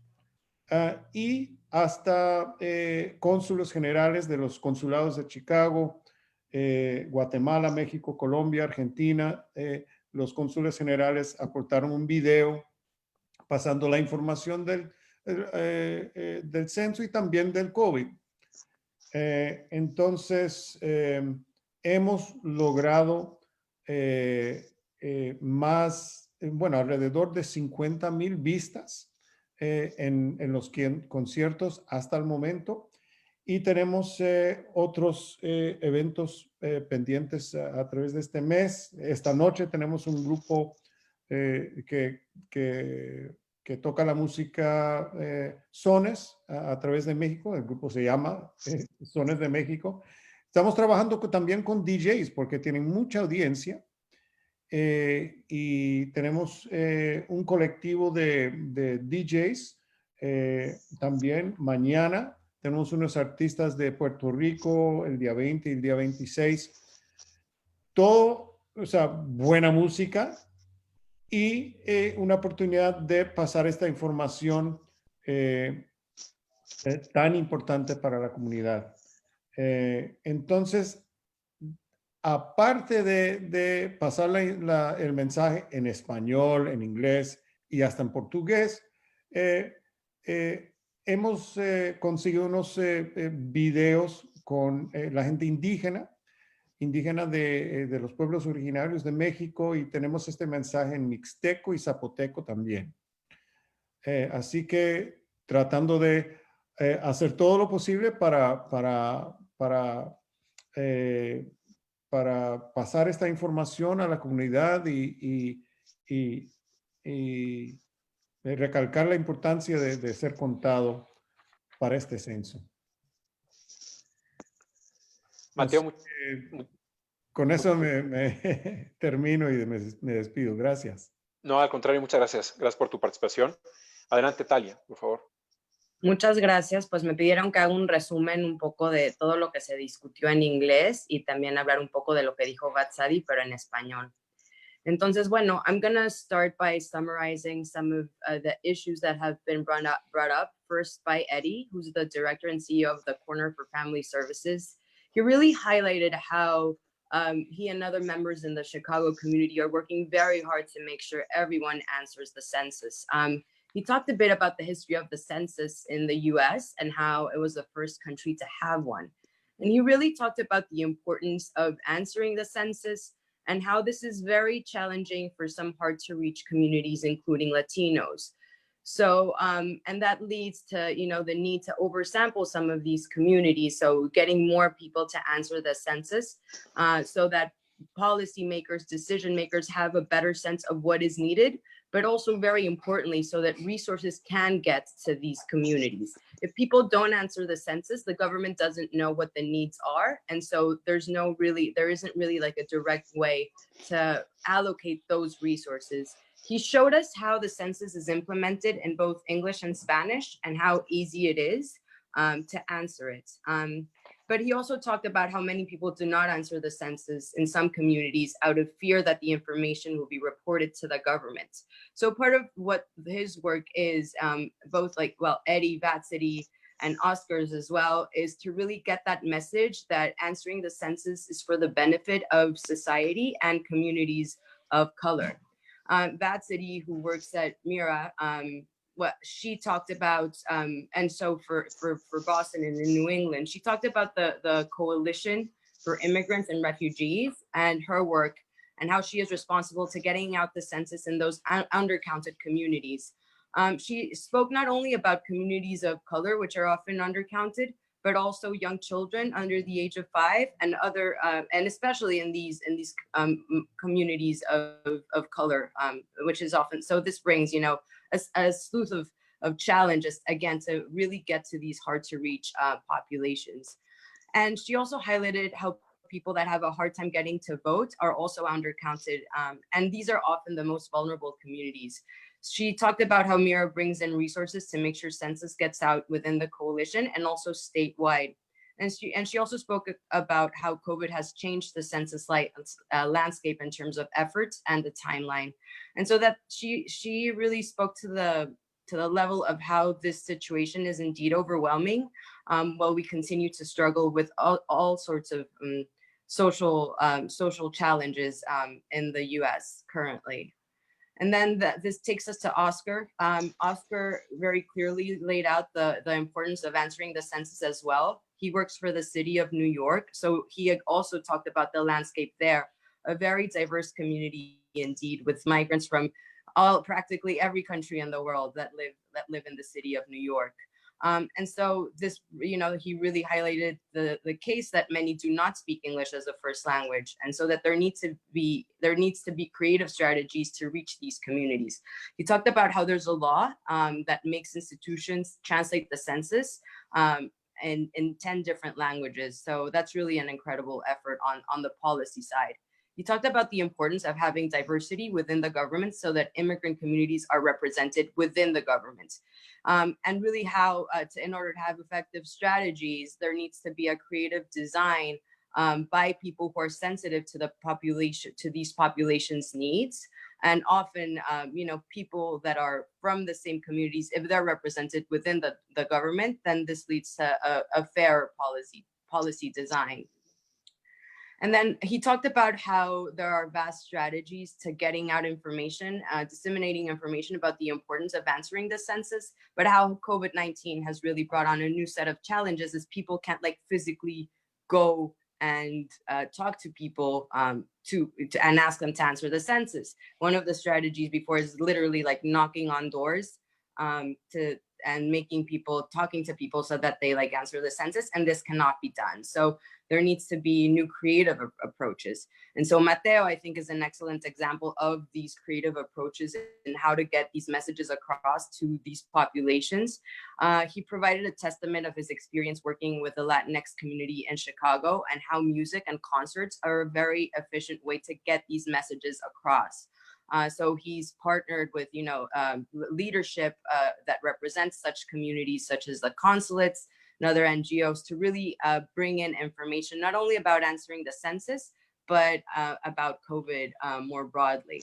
y hasta cónsules generales de los consulados de Chicago, Guatemala, México, Colombia, Argentina. Los cónsules generales aportaron un video pasando la información del censo y también del COVID. Entonces, hemos logrado alrededor de 50,000 vistas en los conciertos hasta el momento. Y tenemos otros eventos pendientes a través de este mes. Esta noche tenemos un grupo que toca la música Sones a través de México. El grupo se llama Sones de México. Estamos trabajando también con DJs porque tienen mucha audiencia. Y tenemos un colectivo de DJs también mañana. Tenemos unos artistas de Puerto Rico el día 20 y el día 26. Todo, o sea, buena música y una oportunidad de pasar esta información tan importante para la comunidad. Entonces, aparte de pasar el mensaje en español, en inglés y hasta en portugués, hemos conseguido unos videos con la gente indígena de los pueblos originarios de México, y tenemos este mensaje en mixteco y zapoteco también. Así que tratando de hacer todo lo posible para pasar esta información a la comunidad y recalcar la importancia de ser contado para este censo. Mateo, con eso me termino y me despido. Gracias. No, al contrario, muchas gracias. Gracias por tu participación. Adelante, Talia, por favor. Muchas gracias. Pues me pidieron que haga un resumen un poco de todo lo que se discutió en inglés y también hablar un poco de lo que dijo Vatsari, pero en español. Entonces, bueno, I'm going to start by summarizing some of the issues that have been brought up. First by Eddie, who's the director and CEO of the Corner for Family Services. He really highlighted how he and other members in the Chicago community are working very hard to make sure everyone answers the census. He talked a bit about the history of the census in the US and how it was the first country to have one. And he really talked about the importance of answering the census and how this is very challenging for some hard to reach communities, including Latinos. So, and that leads to, the need to oversample some of these communities. So getting more people to answer the census so that policymakers, decision makers have a better sense of what is needed, but also very importantly, so that resources can get to these communities. If people don't answer the census, the government doesn't know what the needs are. And so there isn't really like a direct way to allocate those resources. He showed us how the census is implemented in both English and Spanish and how easy it is to answer it. But he also talked about how many people do not answer the census in some communities out of fear that the information will be reported to the government. So part of what his work is, Eddie, Vatsari, and Oscar's as well, is to really get that message that answering the census is for the benefit of society and communities of color. Vatsari, who works at Mira, what she talked about, and so for Boston and in New England, she talked about the Coalition for Immigrants and Refugees and her work and how she is responsible to getting out the census in those undercounted communities. She spoke not only about communities of color, which are often undercounted, but also young children under the age of 5 and other, and especially in these communities of color, which is often, so this brings, a slew of challenges, again, to really get to these hard to reach populations. And she also highlighted how people that have a hard time getting to vote are also undercounted. And these are often the most vulnerable communities. She talked about how Mira brings in resources to make sure census gets out within the coalition and also statewide. And she also spoke about how COVID has changed the census landscape in terms of efforts and the timeline. And so that she really spoke to the level of how this situation is indeed overwhelming, while we continue to struggle with all sorts of social challenges in the US currently. And then this takes us to Oscar. Oscar very clearly laid out the importance of answering the census as well, He works for the city of New York. So he also talked about the landscape there, a very diverse community indeed, with migrants from practically every country in the world that live in the city of New York. And so this, he really highlighted the case that many do not speak English as a first language, and so that there needs to be creative strategies to reach these communities. He talked about how there's a law that makes institutions translate the census in 10 different languages. So that's really an incredible effort on the policy side. He talked about the importance of having diversity within the government so that immigrant communities are represented within the government. And really how, in order to have effective strategies, there needs to be a creative design by people who are sensitive to the population, to these populations' needs. And often, people that are from the same communities, if they're represented within the government, then this leads to a fair policy design. And then he talked about how there are vast strategies to getting out information, disseminating information about the importance of answering the census, but how COVID-19 has really brought on a new set of challenges as people can't physically go and talk to people and ask them to answer the census. One of the strategies before is literally knocking on doors and talking to people so that they answer the census, and this cannot be done. So there needs to be new creative approaches. And so Mateo, I think, is an excellent example of these creative approaches and how to get these messages across to these populations. He provided a testament of his experience working with the Latinx community in Chicago and how music and concerts are a very efficient way to get these messages across. So he's partnered with, leadership that represents such communities, such as the consulates and other NGOs, to really bring in information, not only about answering the census, but about COVID more broadly.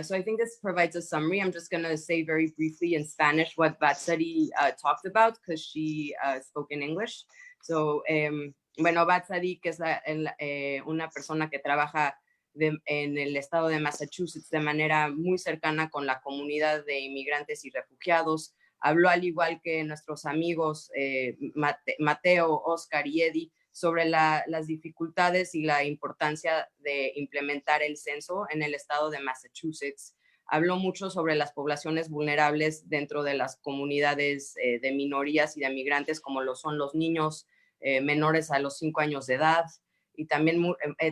So I think this provides a summary. I'm just going to say very briefly in Spanish what Vatsari talked about, because she spoke in English. So, Vatsari, que es una persona que trabaja en el estado de Massachusetts de manera muy cercana con la comunidad de inmigrantes y refugiados. Habló, al igual que nuestros amigos Mateo, Oscar y Eddie, sobre las dificultades y la importancia de implementar el censo en el estado de Massachusetts. Habló mucho sobre las poblaciones vulnerables dentro de las comunidades de minorías y de migrantes, como lo son los niños menores a los 5 años de edad, y también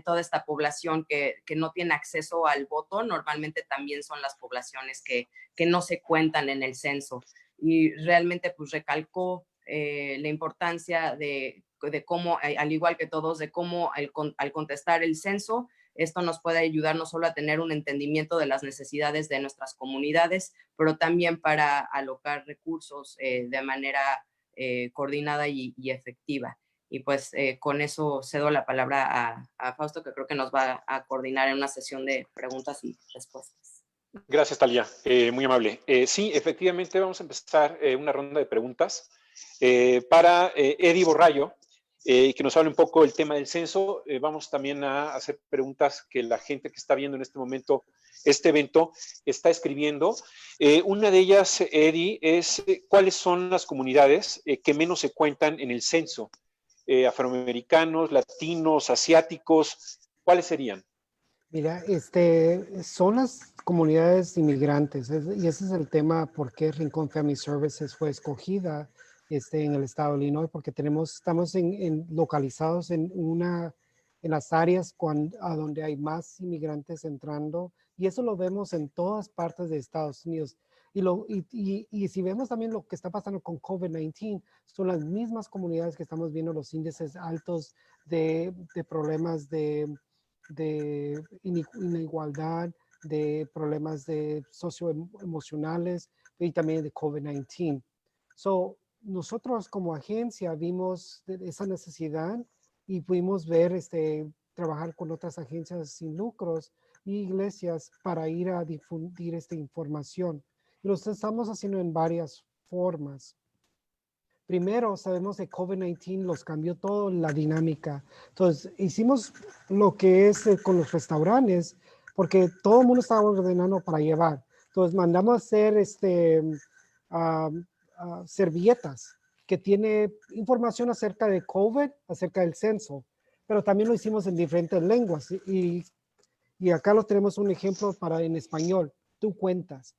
toda esta población que no tiene acceso al voto. Normalmente también son las poblaciones que no se cuentan en el censo. Y realmente pues recalcó la importancia de cómo, al igual que todos, de cómo al contestar el censo, esto nos puede ayudar no solo a tener un entendimiento de las necesidades de nuestras comunidades, pero también para alocar recursos de manera coordinada y efectiva. Y pues con eso cedo la palabra a Fausto, que creo que nos va a coordinar en una sesión de preguntas y respuestas. Gracias, Talia. Muy amable. Sí, efectivamente vamos a empezar una ronda de preguntas para Eddie Borrayo, que nos hable un poco del tema del censo. Vamos también a hacer preguntas que la gente que está viendo en este momento este evento está escribiendo. Una de ellas, Eddie, es ¿cuáles son las comunidades que menos se cuentan en el censo? Afroamericanos, latinos, asiáticos, ¿cuáles serían? Mira, son las comunidades inmigrantes, y ese es el tema por qué Rincón Family Services fue escogida en el estado de Illinois, porque estamos localizados en las áreas a donde hay más inmigrantes entrando, y eso lo vemos en todas partes de Estados Unidos. Y si vemos también lo que está pasando con COVID-19, son las mismas comunidades que estamos viendo los índices altos de problemas de inigualdad, de problemas socioemocionales y también de COVID-19. Nosotros como agencia vimos esa necesidad y pudimos trabajar con otras agencias sin lucros y iglesias para ir a difundir esta información. Y lo estamos haciendo en varias formas. Primero, sabemos que COVID-19 los cambió todo la dinámica. Entonces, hicimos lo que es con los restaurantes, porque todo el mundo estaba ordenando para llevar. Entonces, mandamos a hacer servilletas que tiene información acerca de COVID, acerca del censo, pero también lo hicimos en diferentes lenguas y acá lo tenemos un ejemplo para en español. Tú cuentas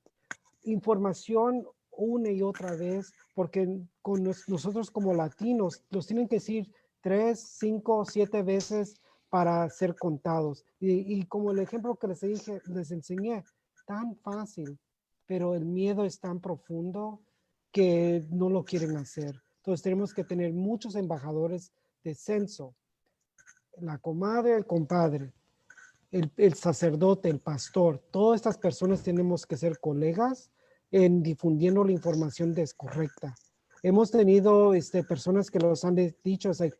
información una y otra vez, porque con nosotros como latinos los tienen que decir 3, 5, 7 veces para ser contados. Y como el ejemplo que les enseñé, tan fácil, pero el miedo es tan profundo que no lo quieren hacer. Entonces tenemos que tener muchos embajadores de censo, la comadre, el compadre, el sacerdote, el pastor, todas estas personas tenemos que ser colegas en difundiendo la información descorrecta. Hemos tenido personas que nos han dicho, like,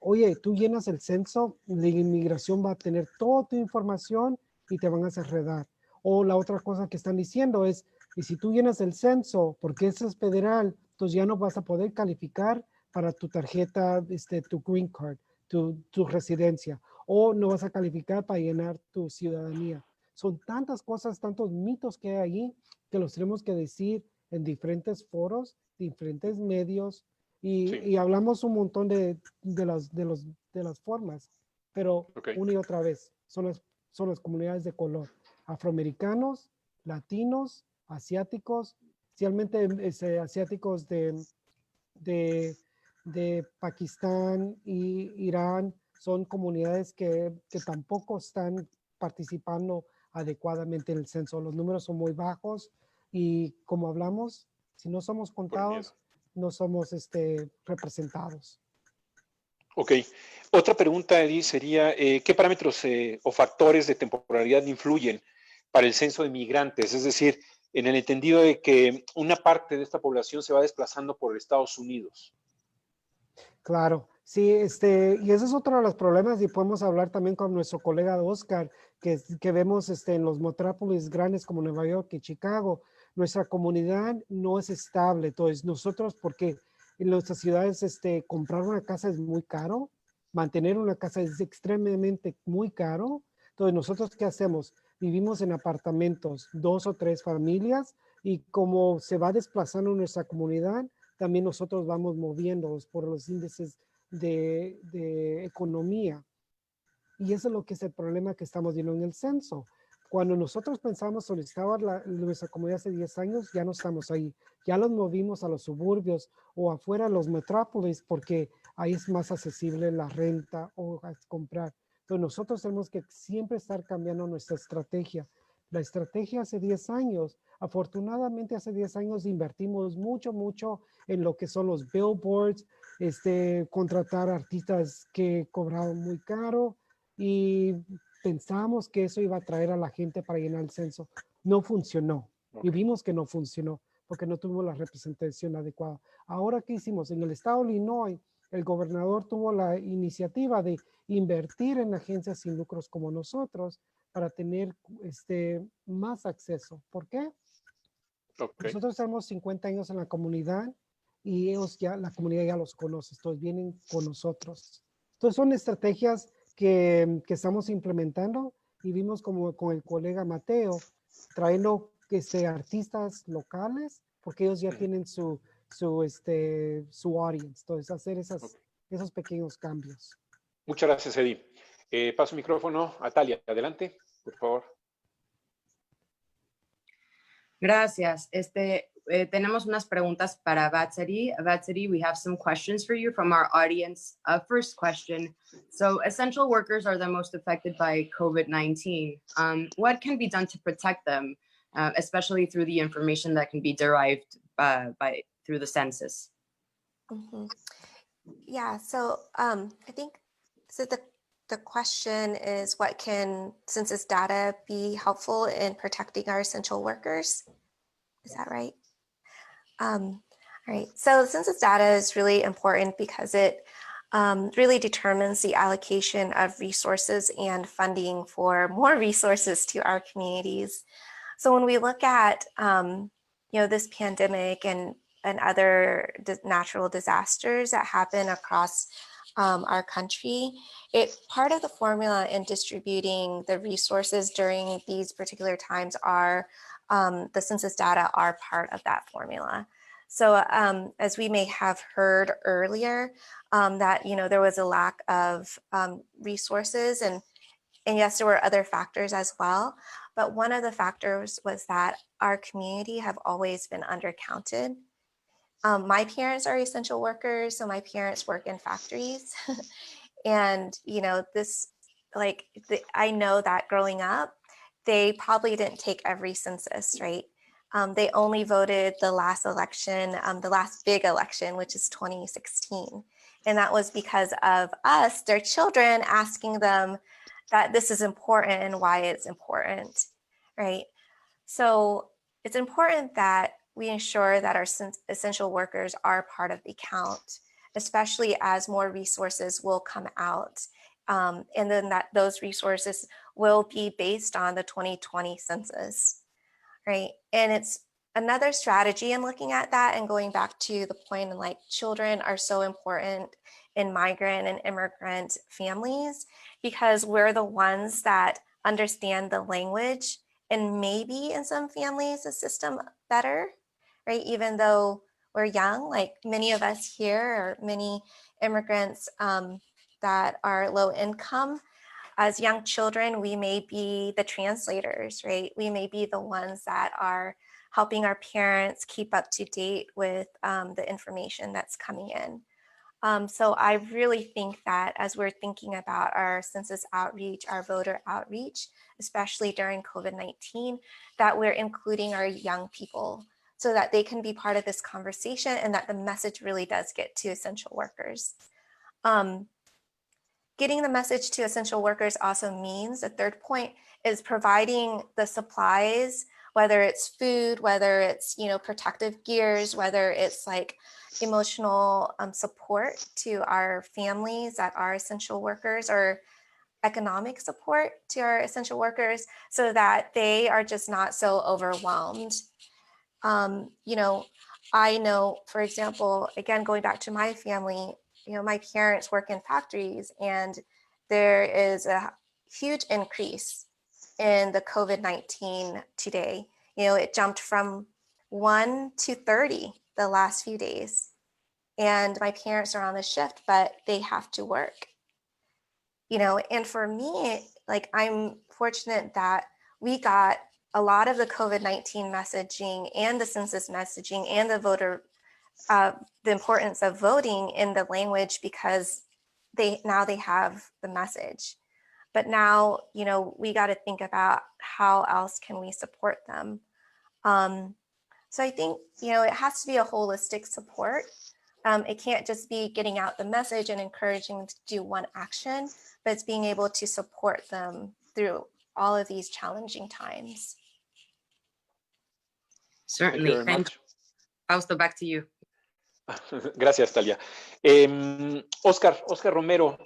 oye, tú llenas el censo, la inmigración va a tener toda tu información y te van a enredar. O la otra cosa que están diciendo es, y si tú llenas el censo, porque eso es federal, entonces ya no vas a poder calificar para tu tarjeta, tu green card, tu residencia, o no vas a calificar para llenar tu ciudadanía. Son tantas cosas, tantos mitos que hay allí que los tenemos que decir en diferentes foros, diferentes medios, y hablamos un montón de las formas, pero una y otra vez son las comunidades de color, afroamericanos, latinos, asiáticos, especialmente asiáticos de Pakistán y Irán, son comunidades que tampoco están participando adecuadamente en el censo. Los números son muy bajos y como hablamos, si no somos contados, no somos representados. Ok. Otra pregunta, Eddie, sería, ¿qué parámetros o factores de temporalidad influyen para el censo de migrantes? Es decir, en el entendido de que una parte de esta población se va desplazando por Estados Unidos. Claro, sí, y ese es otro de los problemas y podemos hablar también con nuestro colega Oscar, que vemos en los metrópolis grandes como Nueva York y Chicago. Nuestra comunidad no es estable, entonces nosotros, porque en nuestras ciudades comprar una casa es muy caro, mantener una casa es extremadamente muy caro, entonces nosotros ¿qué hacemos? Vivimos en apartamentos, 2 o 3 familias y como se va desplazando nuestra comunidad, también nosotros vamos moviéndonos por los índices de economía. Y eso es lo que es el problema que estamos viendo en el censo. Cuando nosotros pensamos solicitar nuestra comunidad hace 10 años, ya no estamos ahí. Ya los movimos a los suburbios o afuera a los metrópolis porque ahí es más accesible la renta o comprar. Entonces nosotros tenemos que siempre estar cambiando nuestra estrategia. La estrategia hace 10 años, afortunadamente hace 10 años invertimos mucho en lo que son los billboards, contratar artistas que cobraban muy caro y pensamos que eso iba a atraer a la gente para llenar el censo. No funcionó. Y vimos que no funcionó porque no tuvimos la representación adecuada. Ahora, ¿qué hicimos? En el estado de Illinois, el gobernador tuvo la iniciativa de invertir en agencias sin lucros como nosotros para tener más acceso. ¿Por qué? Nosotros tenemos 50 años en la comunidad y la comunidad ya los conoce, entonces vienen con nosotros. Entonces son estrategias que estamos implementando y vimos como con el colega Mateo, trayendo artistas locales, porque ellos ya tienen su audience. Entonces hacer esos pequeños cambios. Muchas gracias, Eddie. Paso el micrófono a Talia. Adelante, por favor. Gracias. Tenemos unas preguntas para Vatsari. Vatsari, we have some questions for you from our audience. First question. So essential workers are the most affected by COVID-19. What can be done to protect them, especially through the information that can be derived through the census? Mm-hmm. Yeah, so I think so the question is, what can census data be helpful in protecting our essential workers? Is that right? All right, so census data is really important because it really determines the allocation of resources and funding for more resources to our communities. So when we look at this pandemic and other natural disasters that happen across our country, part of the formula in distributing the resources during these particular times are the census data are part of that formula. So as we may have heard earlier, that, there was a lack of resources, and yes, there were other factors as well. But one of the factors was that our community have always been undercounted. My parents are essential workers, so my parents work in factories. And, I know that growing up, they probably didn't take every census, right? They only voted the last election, the last big election, which is 2016. And that was because of us, their children, asking them that this is important and why it's important, right? So it's important that we ensure that our essential workers are part of the count, especially as more resources will come out. And then that those resources will be based on the 2020 census, right? And it's another strategy in looking at that and going back to the point, and like, children are so important in migrant and immigrant families because we're the ones that understand the language and maybe in some families the system better, right? Even though we're young, like many of us here, or many immigrants that are low income, as young children, we may be the translators, right? We may be the ones that are helping our parents keep up to date with the information that's coming in. So I really think that as we're thinking about our census outreach, our voter outreach, especially during COVID-19, that we're including our young people so that they can be part of this conversation and that the message really does get to essential workers. Getting the message to essential workers also means, the third point is providing the supplies, whether it's food, whether it's, protective gears, whether it's like emotional support to our families that are essential workers, or economic support to our essential workers, so that they are just not so overwhelmed. I know, for example, again, going back to my family, my parents work in factories, and there is a huge increase in the COVID-19 today. It jumped from 1 to 30 the last few days. And my parents are on the shift, but they have to work. And for me, like, I'm fortunate that we got a lot of the COVID-19 messaging and the census messaging and the voter, the importance of voting in the language, because they have the message. But now, we got to think about how else can we support them. So I think, it has to be a holistic support. It can't just be getting out the message and encouraging them to do one action, but it's being able to support them through all of these challenging times. Certainly. Thanks. Fausto, back to you. Gracias, Talia. Oscar Romero,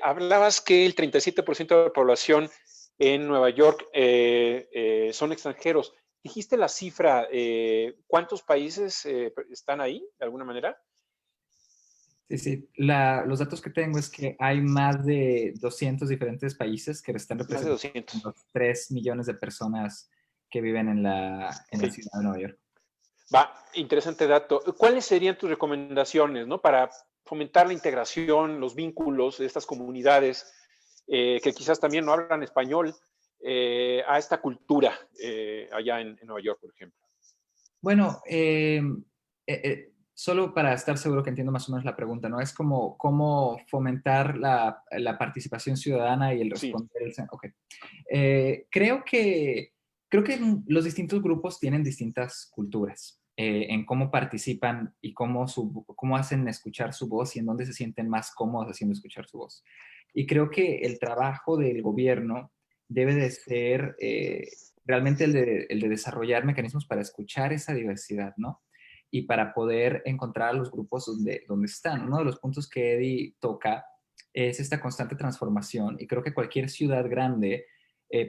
hablabas que el 37% de la población en Nueva York son extranjeros. ¿Dijiste la cifra? ¿Cuántos países están ahí, de alguna manera? Sí. Los datos que tengo es que hay más de 200 diferentes países que están representando los 3 millones de personas que viven en la ciudad de Nueva York. Interesante dato. ¿Cuáles serían tus recomendaciones, para fomentar la integración, los vínculos de estas comunidades que quizás también no hablan español, a esta cultura allá en Nueva York, por ejemplo? Bueno, solo para estar seguro que entiendo más o menos la pregunta, ¿no? Es como cómo fomentar la participación ciudadana y el responder. Sí. Okay. Creo que los distintos grupos tienen distintas culturas en cómo participan y cómo hacen escuchar su voz y en dónde se sienten más cómodos haciendo escuchar su voz. Y creo que el trabajo del gobierno debe de ser realmente el de desarrollar mecanismos para escuchar esa diversidad, ¿no? Y para poder encontrar a los grupos donde están. Uno de los puntos que Eddie toca es esta constante transformación, y creo que cualquier ciudad grande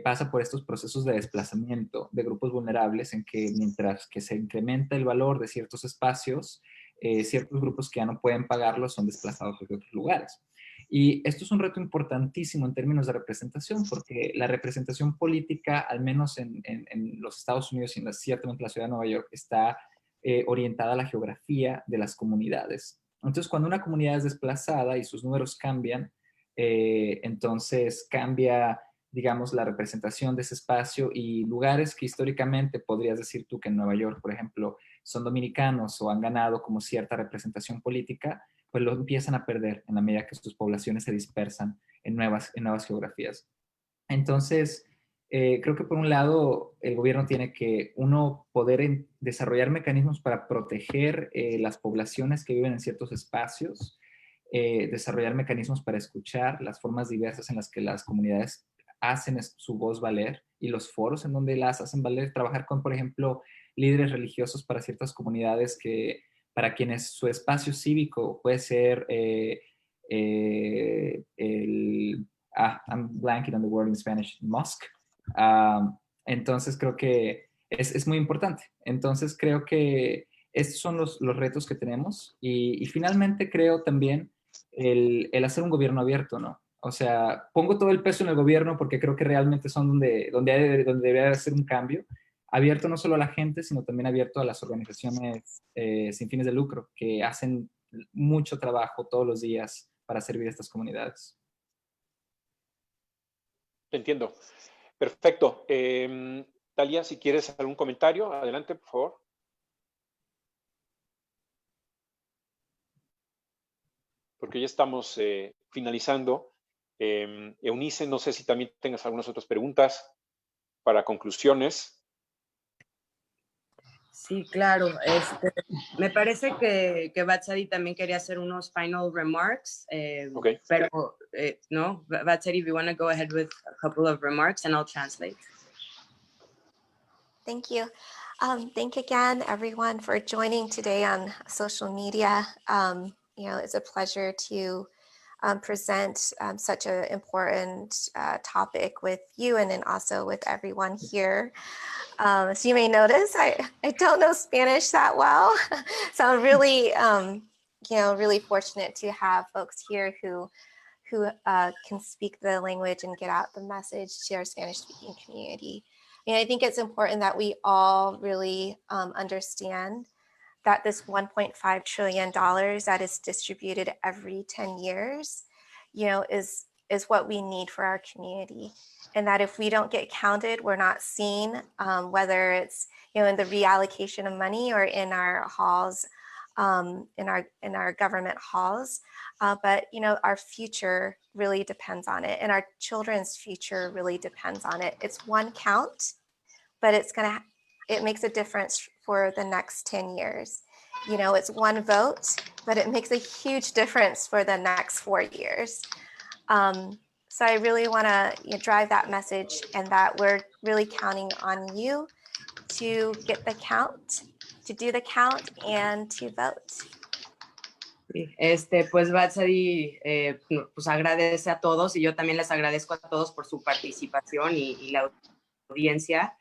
pasa por estos procesos de desplazamiento de grupos vulnerables, en que mientras que se incrementa el valor de ciertos espacios, ciertos grupos que ya no pueden pagarlos son desplazados hacia otros lugares. Y esto es un reto importantísimo en términos de representación, porque la representación política, al menos en los Estados Unidos y ciertamente en la ciudad de Nueva York, está orientada a la geografía de las comunidades. Entonces, cuando una comunidad es desplazada y sus números cambian, entonces cambia, digamos, la representación de ese espacio, y lugares que históricamente podrías decir tú que en Nueva York, por ejemplo, son dominicanos o han ganado como cierta representación política, pues lo empiezan a perder en la medida que sus poblaciones se dispersan en nuevas geografías. Entonces, creo que por un lado el gobierno tiene que, uno, poder desarrollar mecanismos para proteger las poblaciones que viven en ciertos espacios, desarrollar mecanismos para escuchar las formas diversas en las que las comunidades hacen su voz valer y los foros en donde las hacen valer, trabajar con, por ejemplo, líderes religiosos para ciertas comunidades para quienes su espacio cívico puede ser I'm blanking on the word in Spanish, mosque. Entonces creo que es muy importante. Entonces creo que estos son los retos que tenemos, y finalmente creo también el hacer un gobierno abierto, ¿no? O sea, pongo todo el peso en el gobierno porque creo que realmente son donde debería hacer un cambio, abierto no solo a la gente, sino también abierto a las organizaciones sin fines de lucro, que hacen mucho trabajo todos los días para servir a estas comunidades. Entiendo. Perfecto. Talia, si quieres algún comentario, adelante, por favor. Porque ya estamos finalizando. Eunice, no sé si también tengas algunas otras preguntas para conclusiones. Sí, claro. Me parece que Batsari también quería hacer unos final remarks. Okay. Pero, no, Batsari, if you want to go ahead with a couple of remarks and I'll translate. Thank you. Thank again, everyone, for joining today on social media. It's a pleasure to present such an important topic with you, and then also with everyone here. So you may notice I don't know Spanish that well, so I'm really really fortunate to have folks here who can speak the language and get out the message to our Spanish-speaking community. And I think it's important that we all really understand that this $1.5 trillion that is distributed every 10 years, is what we need for our community. And that if we don't get counted, we're not seen, whether it's, in the reallocation of money or in our halls, in our government halls. But, our future really depends on it, and our children's future really depends on it. It's one count, but it makes a difference for the next 10 years. It's one vote, but it makes a huge difference for the next 4 years. So I really want to drive that message, and that we're really counting on you to get the count, to do the count, and to vote. Pues Batsari pues agradece a todos, y yo también les agradezco a todos por su participación y la audiencia.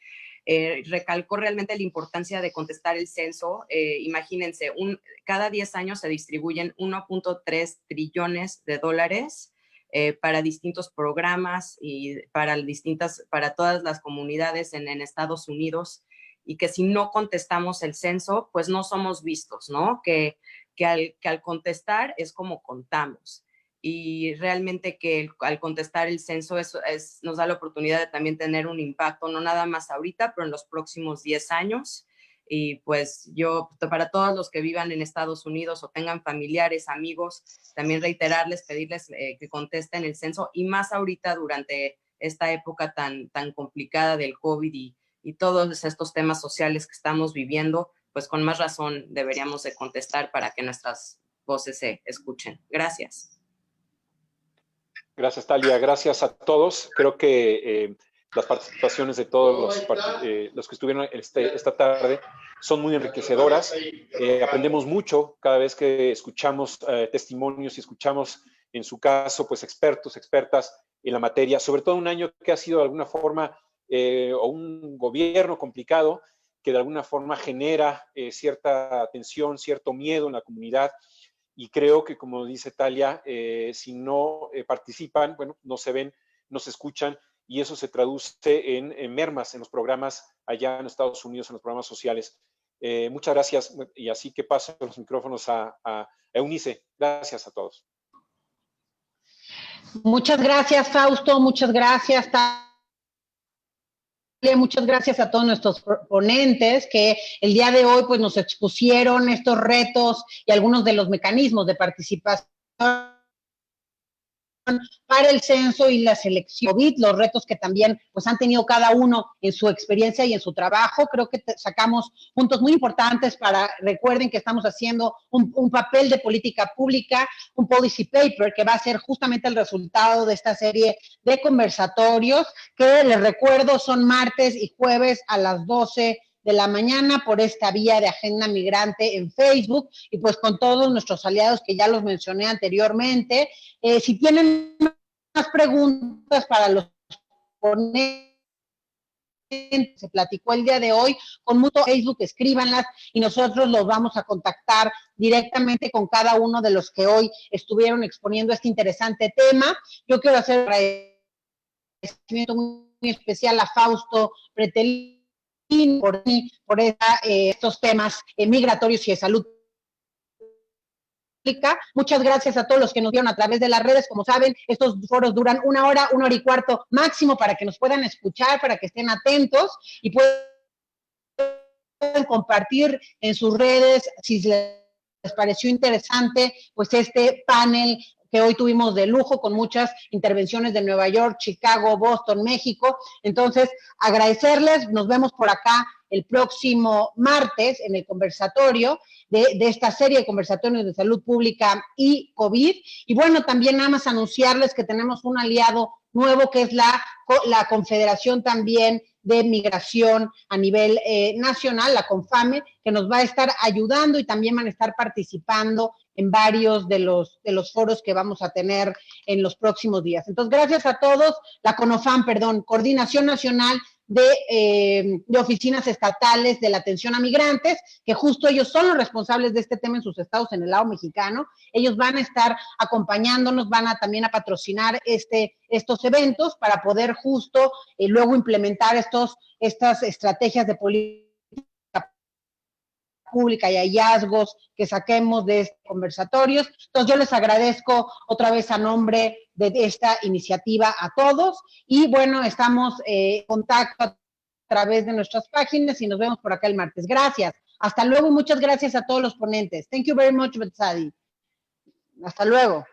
Recalcó realmente la importancia de contestar el censo. Imagínense, cada 10 años se distribuyen 1.3 trillones de dólares para distintos programas y para todas las comunidades en Estados Unidos, y que si no contestamos el censo, pues no somos vistos, ¿no? Que al contestar es como contamos. Y realmente que al contestar el censo nos da la oportunidad de también tener un impacto, no nada más ahorita, pero en los próximos 10 años. Y pues yo, para todos los que vivan en Estados Unidos o tengan familiares, amigos, también reiterarles, pedirles que contesten el censo, y más ahorita durante esta época tan complicada del COVID y todos estos temas sociales que estamos viviendo, pues con más razón deberíamos de contestar para que nuestras voces se escuchen. Gracias. Gracias, Talia. Gracias a todos. Creo que las participaciones de todos los que estuvieron esta tarde son muy enriquecedoras. Aprendemos mucho cada vez que escuchamos testimonios y escuchamos, en su caso, pues expertos, expertas en la materia, sobre todo un año que ha sido de alguna forma, o un gobierno complicado, que de alguna forma genera cierta tensión, cierto miedo en la comunidad. Y creo que, como dice Talia, si no participan, bueno, no se ven, no se escuchan, y eso se traduce en mermas en los programas allá en Estados Unidos, en los programas sociales. Muchas gracias, y así que paso los micrófonos a Eunice. Gracias a todos. Muchas gracias, Fausto, muchas gracias, muchas gracias a todos nuestros ponentes que el día de hoy pues, nos expusieron estos retos y algunos de los mecanismos de participación para el censo y la selección COVID, los retos que también pues, han tenido cada uno en su experiencia y en su trabajo. Creo que sacamos puntos muy importantes para, recuerden que estamos haciendo un papel de política pública, un policy paper que va a ser justamente el resultado de esta serie de conversatorios que les recuerdo son martes y jueves a las 12 de la mañana por esta vía de Agenda Migrante en Facebook y pues con todos nuestros aliados que ya los mencioné anteriormente. Si tienen más preguntas para los ponentes, se platicó el día de hoy, con mucho Facebook, escríbanlas y nosotros los vamos a contactar directamente con cada uno de los que hoy estuvieron exponiendo este interesante tema. Yo quiero hacer un agradecimiento muy especial a Fausto Pretelín por estos temas migratorios y de salud pública. Muchas gracias a todos los que nos vieron a través de las redes. Como saben, estos foros duran 1 hora, 1 hora y cuarto máximo para que nos puedan escuchar, para que estén atentos y puedan compartir en sus redes si les pareció interesante pues este panel que hoy tuvimos de lujo con muchas intervenciones de Nueva York, Chicago, Boston, México. Entonces, agradecerles, nos vemos por acá el próximo martes en el conversatorio de esta serie de conversatorios de salud pública y COVID. Y bueno, también nada más anunciarles que tenemos un aliado nuevo que es la Confederación también de Migración a nivel nacional, la CONFAME, que nos va a estar ayudando y también van a estar participando en varios de los foros que vamos a tener en los próximos días. Entonces, gracias a todos. La CONOFAM, Coordinación Nacional de Oficinas Estatales de la Atención a Migrantes, que justo ellos son los responsables de este tema en sus estados en el lado mexicano. Ellos van a estar acompañándonos, van a también a patrocinar estos eventos para poder justo luego implementar estas estrategias de política pública y hallazgos que saquemos de estos conversatorios. Entonces yo les agradezco otra vez a nombre de esta iniciativa a todos y bueno, estamos en contacto a través de nuestras páginas y nos vemos por acá el martes. Gracias. Hasta luego y muchas gracias a todos los ponentes. Thank you very much, Betsadi. Hasta luego.